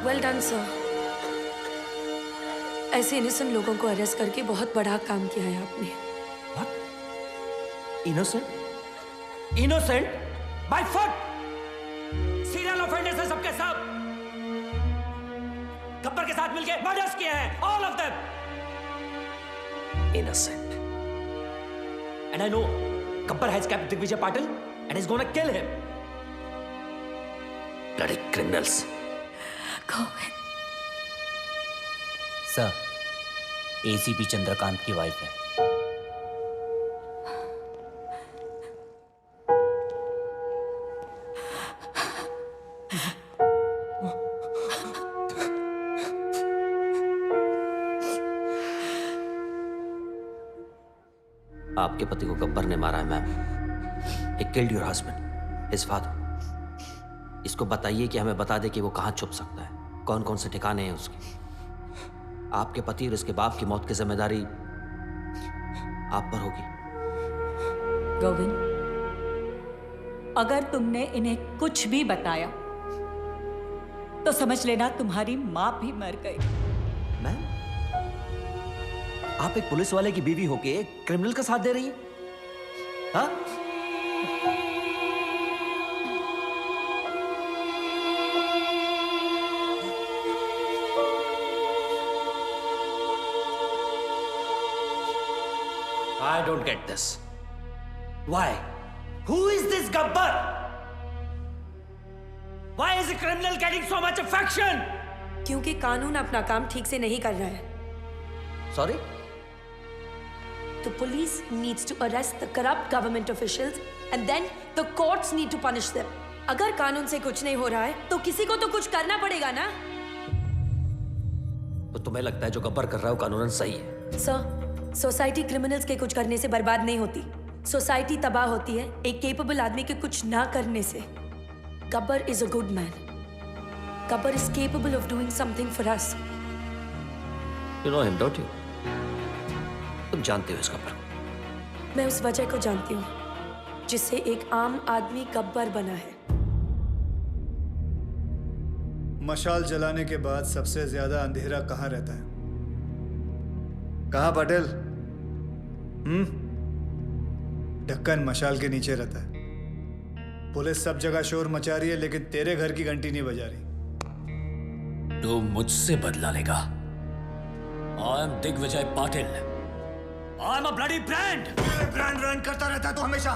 Well done sir. ऐसे इनोसेंट लोगों को अरेस्ट करके बहुत बड़ा काम किया है आपने। Innocent? Innocent? By foot! Serial offenders हैं सबके सब। गब्बर के साथ मिलके मर्डर्स किए हैं, all of them. Innocent. And I know Gabbar has kept Digvijay Patil and is gonna kill him. Bloody criminals. Sir, ACP Chandrakant की वाइफ है। आपके पति को गब्बर ने मारा है ma'am. He killed your husband, his father. इसको बताइए कि हमें बता दे कि वो कहाँ छुप सकता है, कौन कौन से ठिकाने हैं उसके। आपके पति और इसके बाप की मौत की जिम्मेदारी आप पर होगी। गोविंद, अगर तुमने इन्हें कुछ भी बताया तो समझ लेना तुम्हारी माँ भी मर गई। मैम, आप एक पुलिस वाले की बीवी होके एक क्रिमिनल का साथ दे रही हैं? हाँ? I don't get this. Why? Who is this Gabbar? Why is a criminal getting so much affection? क्योंकि कानून अपना काम ठीक से नहीं कर रहा है। Sorry? The police needs to arrest the corrupt government officials and then the courts need to punish them. अगर कानून से कुछ नहीं हो रहा है तो किसी को तो कुछ करना पड़ेगा ना? तो तुम्हें लगता है जो गब्बर कर रहा है वो कानूनन सही है? सर, सोसाइटी क्रिमिनल्स के कुछ करने से बर्बाद नहीं होती। सोसाइटी तबाह होती है एक केपेबल आदमी के कुछ ना करने से। Gabbar is a good man. Gabbar is capable of doing something for us. You know him, don't you? तुम जानते हो इस गब्बर को? मैं उस वजह को जानती हूँ जिससे एक आम आदमी गब्बर बना है। मशाल जलाने के बाद सबसे ज्यादा अंधेरा कहाँ रहता है? कहाँ पाटिल? ढक्कन मशाल के नीचे रहता है। पुलिस सब जगह शोर मचा रही है लेकिन तेरे घर की घंटी नहीं बजा रही। तू मुझसे बदला लेगा। I am Digvijay Patil. I am a bloody brand. Brand run करता रहता है तू हमेशा।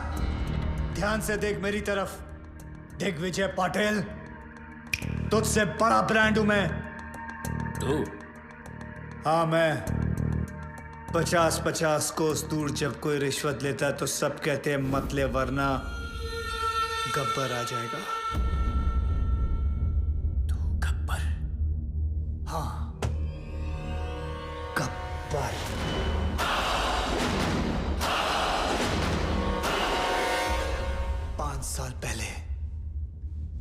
ध्यान से देख मेरी तरफ। दिग्विजय पाटिल, तुझसे बड़ा ब्रांड हूं मैं। तू? हाँ, मैं 50-50 कोस दूर जब कोई रिश्वत लेता है तो सब कहते हैं मत ले वरना गब्बर आ जाएगा। तू गब्बर? हाँ, गब्बर।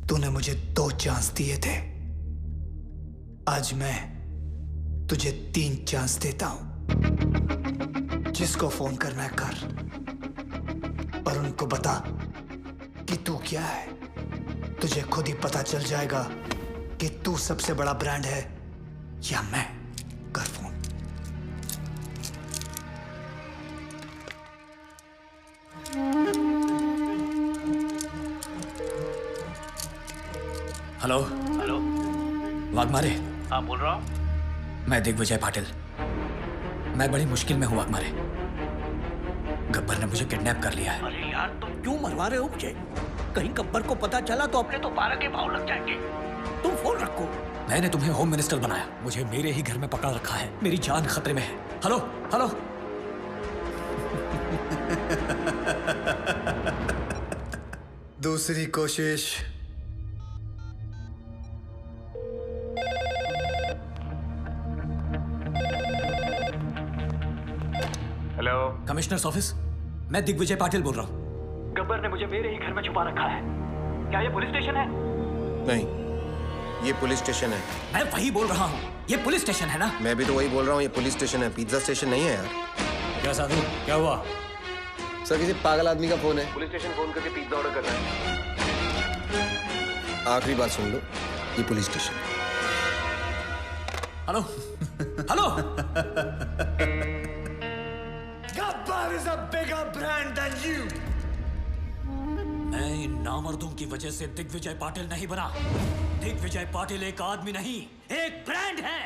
तूने मुझे 2 चांस दिए थे, आज मैं तुझे 3 चांस देता हूं। जिसको फोन करना है कर, पर उनको बता कि तू क्या है। तुझे खुद ही पता चल जाएगा कि तू सबसे बड़ा ब्रांड है या मैं। कर फोन। Hello hello, Waghmare. हाँ बोल रहा हूँ। मैं दिग्विजय पाटिल। मैं बड़ी मुश्किल में हूँ वाघमारे। गब्बर ने मुझे किडनैप कर लिया है। अरे यार तुम क्यों मरवा रहे हो मुझे? कहीं गब्बर को पता चला तो अपने तो 12 के भाव लग जाएंगे। तुम फोन रखो। मैंने तुम्हें होम मिनिस्टर बनाया, मुझे मेरे ही घर में पकड़ रखा है। मेरी जान खतरे में है। Hello hello. दूसरी कोशिश। Hello, commissioners office. मैं दिग्विजय पाटिल बोल रहा हूँ। गब्बर ने मुझे मेरे ही घर में छुपा रखा है। क्या ये पुलिस स्टेशन है? नहीं, ये पुलिस स्टेशन है। मैं वही बोल रहा हूँ, ये पुलिस स्टेशन है ना? मैं भी तो वही बोल रहा हूँ, ये पुलिस स्टेशन है, पिज्जा स्टेशन नहीं है यार। क्या साधु, क्या हुआ? सर किसी पागल आदमी का फोन है। पुलिस स्टेशन फोन करके पिज्जा ऑर्डर कर रहा है। आखिरी बात सुन लो, ये पुलिस स्टेशन है। Hello hello. Gabbar is a bigger brand than you. मैं इन नामर्दों की वजह से दिग्विजय पाटिल नहीं बना। दिग्विजय पाटिल एक आदमी नहीं, एक ब्रांड है।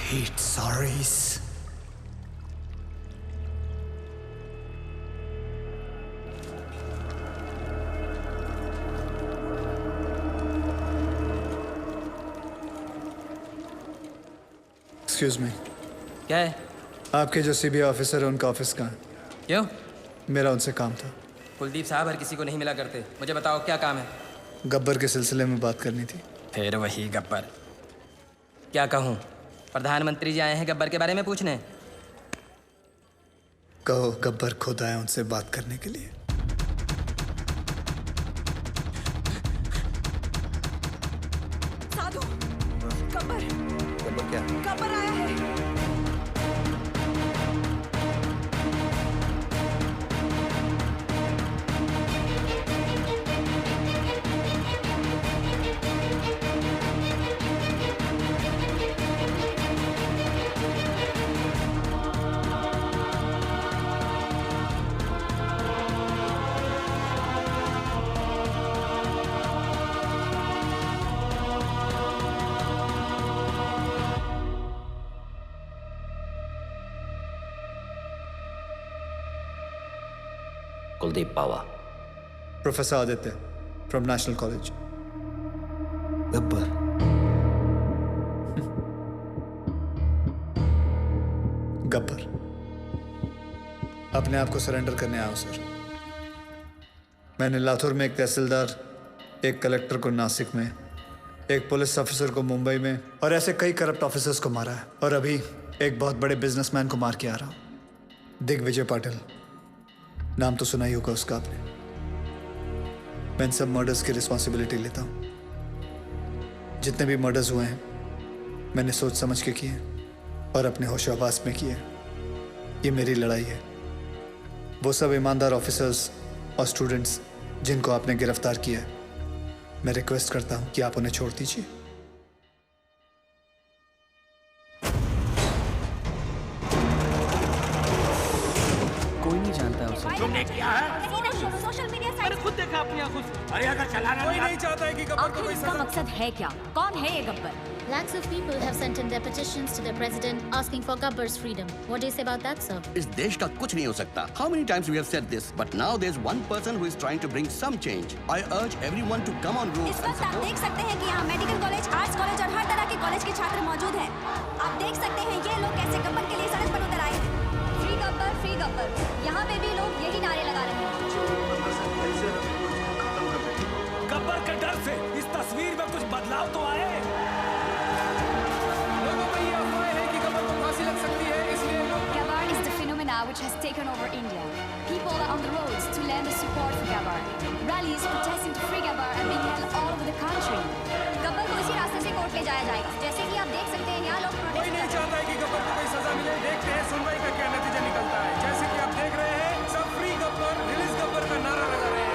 hate sorries. Excuse me. क्या है? आपके जो सीबीआई ऑफिसर है उनका ऑफिस कहाँ है? क्यों? मेरा उनसे काम था। कुलदीप साहब हर किसी को नहीं मिला करते। मुझे बताओ क्या काम है? गब्बर के सिलसिले में बात करनी थी। फिर वही गब्बर। क्या कहूँ? प्रधानमंत्री जी आए हैं गब्बर के बारे में पूछने। कहो गब्बर खुद आए उनसे बात करने के लिए। साधु, गब्बर। गब्बर क्या? गब्बर आया है। Kuldeep Pawa. Professor Aditya from national college. Gabbar. Gabbar अपने आप को सरेंडर करने आया हूं सर। मैंने लातूर में एक तहसीलदार, एक कलेक्टर को नासिक में, एक पुलिस ऑफिसर को मुंबई में और ऐसे कई करप्ट ऑफिसर्स को मारा है। और अभी एक बहुत बड़े बिजनेसमैन को मार के आ रहा हूं, दिग्विजय पाटिल। नाम तो सुना ही होगा उसका आपने। मैं इन सब मर्डर्स की रिस्पॉन्सिबिलिटी लेता हूं। जितने भी मर्डर्स हुए हैं मैंने सोच समझ के किए और अपने होशो-हवास में किए। ये मेरी लड़ाई है। वो सब ईमानदार ऑफिसर्स और स्टूडेंट्स जिनको आपने गिरफ्तार किया है, मैं रिक्वेस्ट करता हूं कि आप उन्हें छोड़ दीजिए। कोई नहीं जानता उसे। तुमने किया है? सोशल मीडिया मैंने खुद देखा अपनी आंखों से। अरे अगर चलाना कोई नहीं चाहता है कि गब्बर को कोई इसका मकसद है क्या? कौन है ये Gabbar? Lakhs of people have sent in their petitions to their president asking for Gabbar's freedom. What do you say about that, sir? इस देश का कुछ नहीं हो सकता. How many times we have said this, but now there's one person who is trying to bring some change. I urge everyone to come on roads इस and वक्त आप support. देख सकते हैं कि यहाँ मेडिकल कॉलेज, आर्ट्स कॉलेज और हर तरह के कॉलेज के छात्र मौजूद हैं। आप देख सकते हैं ये लोग कैसे गब्बर के लिए सड़क पर उतर आए हैं। Free Gabbar, free Gabbar. यहाँ पे भी लोग यही नारे लगा रहे हैं। गब्बर के डर से इस तस्वीर में कुछ बदलाव तो आए। Gabbar is the phenomena which has taken over India. People are on the roads to lend their support for Gabbar. Rallies protesting to free Gabbar are being held all over the country. Gabbar को इसी रास्ते से court ले जाया जाएगा। जैसे कि आप देख सकते हैं यहाँ लोग कोई नहीं चाहता है कि गब्बर को कोई सजा मिले। देखते हैं सुनवाई का क्या नतीजा निकलता है। जैसे कि आप देख रहे हैं, सब फ्री गब्बर, रिलीज गब्बर का नारा लगा रहे हैं।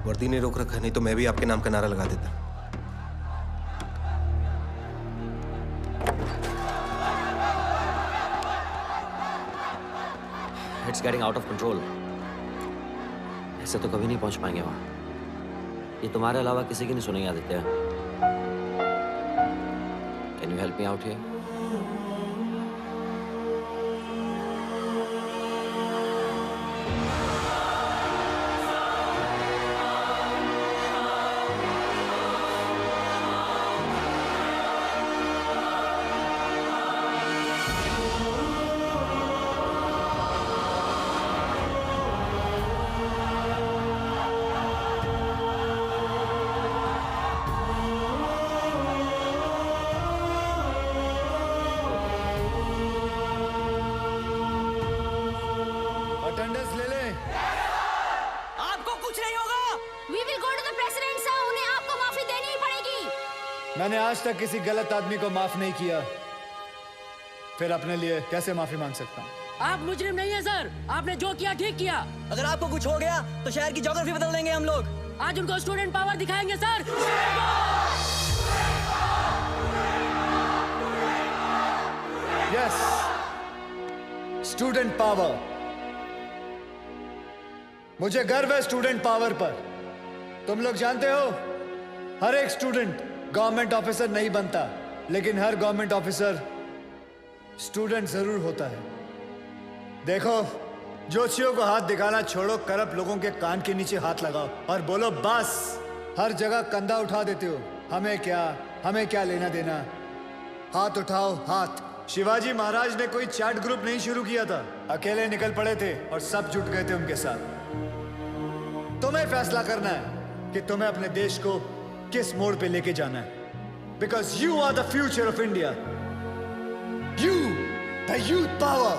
वर्दी ने रोक रखा, नहीं तो मैं भी आपके नाम का नारा लगा देता। It's getting out of control. ऐसे तो कभी नहीं पहुंच पाएंगे वहां। ये तुम्हारे अलावा किसी की नहीं सुनेंगे Aditya. Can you help me out here? Attendance ले ले। आपको कुछ नहीं होगा। We will go to the president, sir. उन्हें आपको माफी देनी ही पड़ेगी। मैंने आज तक किसी गलत आदमी को माफ नहीं किया, फिर अपने लिए कैसे माफी मांग सकता हूँ? आप मुजरिम नहीं है सर। आपने जो किया ठीक किया। अगर आपको कुछ हो गया तो शहर की ज्योग्राफी बदल देंगे हम लोग। आज उनको स्टूडेंट पावर दिखाएंगे सर। Yes, student power. मुझे गर्व है स्टूडेंट पावर पर। तुम लोग जानते हो, हर एक स्टूडेंट गवर्नमेंट ऑफिसर नहीं बनता, लेकिन हर गवर्नमेंट ऑफिसर स्टूडेंट जरूर होता है। देखो, जोशियों को हाथ दिखाना छोड़ो, करप्ट लोगों के कान के नीचे हाथ लगाओ और बोलो बस। हर जगह कंधा उठा देते हो, हमें क्या लेना देना। हाथ उठाओ, हाथ। शिवाजी महाराज ने कोई चैट ग्रुप नहीं शुरू किया था, अकेले निकल पड़े थे और सब जुट गए थे उनके साथ। तुम्हें फैसला करना है कि तुम्हें अपने देश को किस मोड़ पे लेके जाना है। Because you are the future of India. You, the youth power,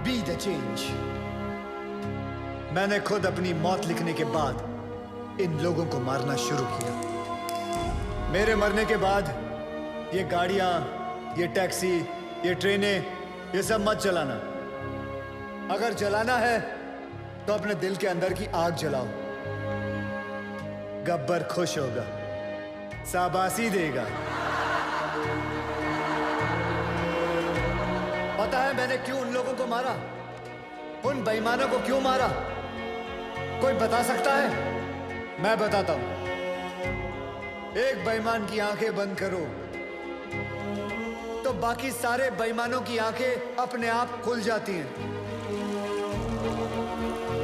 be the change. मैंने खुद अपनी मौत लिखने के बाद इन लोगों को मारना शुरू किया। मेरे मरने के बाद ये गाड़ियां, ये टैक्सी, ये ट्रेनें, ये सब मत चलाना। अगर जलाना है तो अपने दिल के अंदर की आग जलाओ। गब्बर खुश होगा। शाबाशी देगा। पता है मैंने क्यों उन लोगों को मारा, उन बेईमानों को क्यों मारा? कोई बता सकता है? मैं बताता हूं। एक बेईमान की आंखें बंद करो तो बाकी सारे बेईमानों की आंखें अपने आप खुल जाती हैं।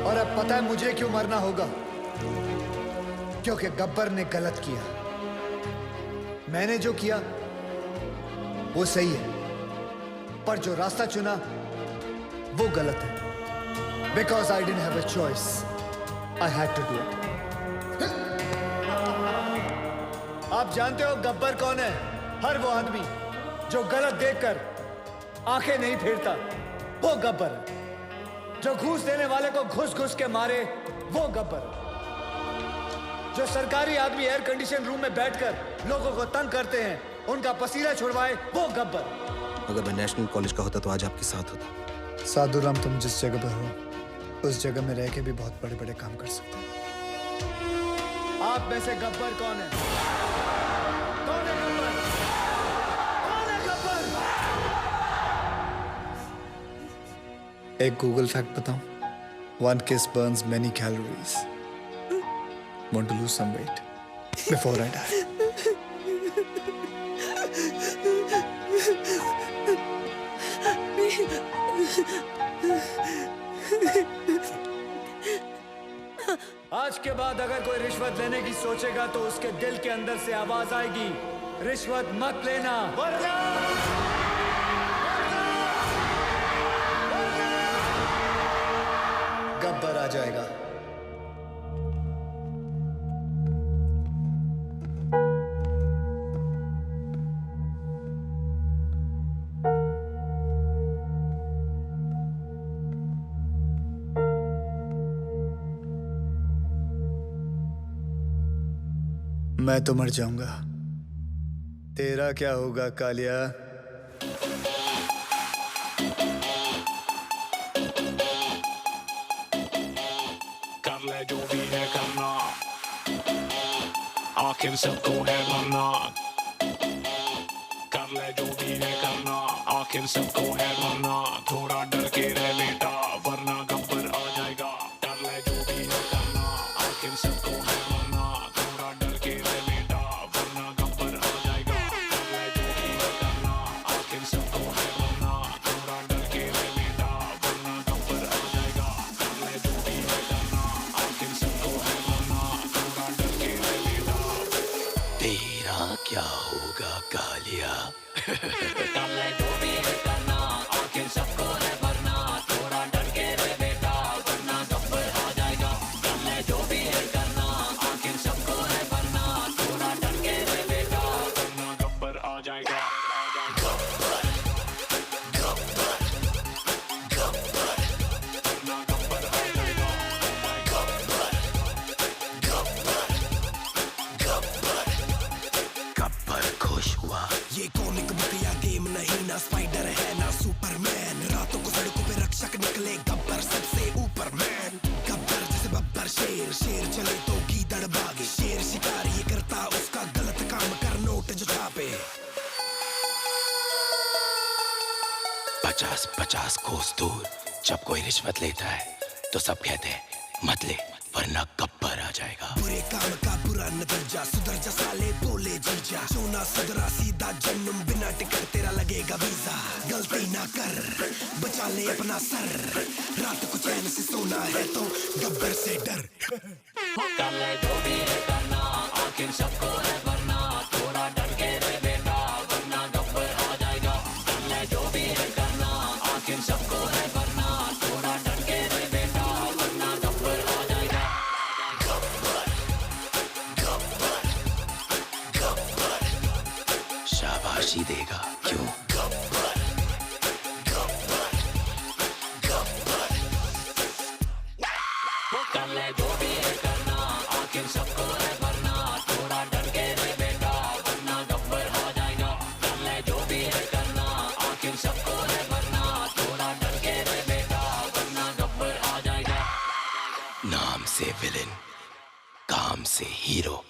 और अब पता है मुझे क्यों मरना होगा? क्योंकि गब्बर ने गलत किया। मैंने जो किया वो सही है, पर जो रास्ता चुना वो गलत है। Because I didn't have a choice, I had to do it. आप जानते हो गब्बर कौन है? हर वो आदमी जो गलत देखकर आंखें नहीं फेरता, वो गब्बर है। जो घूस देने वाले को घुस घुस के मारे, वो गब्बर है। जो सरकारी आदमी एयर कंडीशन रूम में बैठकर लोगों को तंग करते हैं, उनका पसीना छुड़वाए, वो गब्बर। अगर मैं नेशनल कॉलेज का होता तो आज आपके साथ होता। साधुराम, तुम जिस जगह पर हो उस जगह में रह के भी बहुत बड़े बड़े काम कर सकते हो। आप में से गब्बर कौन है? कौन है गब्बर? कौन है गब्बर? एक गूगल फैक्ट बताऊं? 1 kiss burns many calories. Want to lose some weight before I die. आज के बाद अगर कोई रिश्वत लेने की सोचेगा तो उसके दिल के अंदर से आवाज आएगी, रिश्वत मत लेना वरना गब्बर आ जाएगा। मैं तो मर जाऊंगा, तेरा क्या होगा कालिया? कर ले जो भी है करना, आखिर सबको है मरना। कर ले जो भी है करना, आखिर सबको है मरना। थोड़ा डर के रह बेटा वरना गब्बर आ जाएगा। कर ले जो भी है करना, आखिर सबको है मरना। थोड़ा डर के रह बेटा वरना गब्बर आ जाएगा। कर ले जो भी है करना, आखिर सबको है मरना। थोड़ा डर के रह बेटा वरना गब्बर आ जाएगा। कर ले जो भी है करना, आखिर सबको है मरना। थोड़ा डर के रह बेटा तेरा क्या होगा कालिया? कर ले जो भी है करना, आखिर सबको है मरना। थोड़ा डर के रह बेटा वरना गब्बर आ जाएगा। कर ले जो भी है करना, आखिर सबको है मरना। थोड़ा डर के रह बेटा वरना गब्बर आ जाएगा। गब्बर खुश हुआ। ये कॉमिक बुक या गेम नहीं, ना स्पाइडर है ना सुपरमैन। रातों को सड़कों पे रक्षक निकले, गब्बर सबसे ऊपर मैन। गब्बर जैसे बब्बर शेर, शेर चले तो गीदड़ भागे। शेर शिकार ये करता उसका गलत काम कर नोट जो छापे। 50-50 कोस दूर जब कोई रिश्वत लेता है तो सब कहते हैं मत ले वरना गब्बर आ जाएगा। बुरे काम का बुरा नतीजा, सुधर जा साले बोले जीजा। सोना सुधरा सीधा जन्म, बिना टिकट तेरा लगेगा वीजा। गलती ना कर बचा ले अपना सर, रात को चैन से सोना है तो गब्बर से डर। कर ले जो भी है करना, आखिर सबको है मरना। थोड़ा डर के रह बेटा वरना गब्बर आ जाएगा। कर ले जो भी है करना, आखिर सबको है मरना। थोड़ा डर के रह बेटा वरना गब्बर आ जाएगा। शाबाशी देगा क्यों? कर ले जो भी है करना, आखिर सबको है मरना। थोड़ा डर के रह बेटा वरना गब्बर आ जाएगा। कर ले जो भी है करना, आखिर सबको है मरना। थोड़ा डर के रह बेटा वरना गब्बर आ जाएगा। नाम से विलेन, काम से हीरो।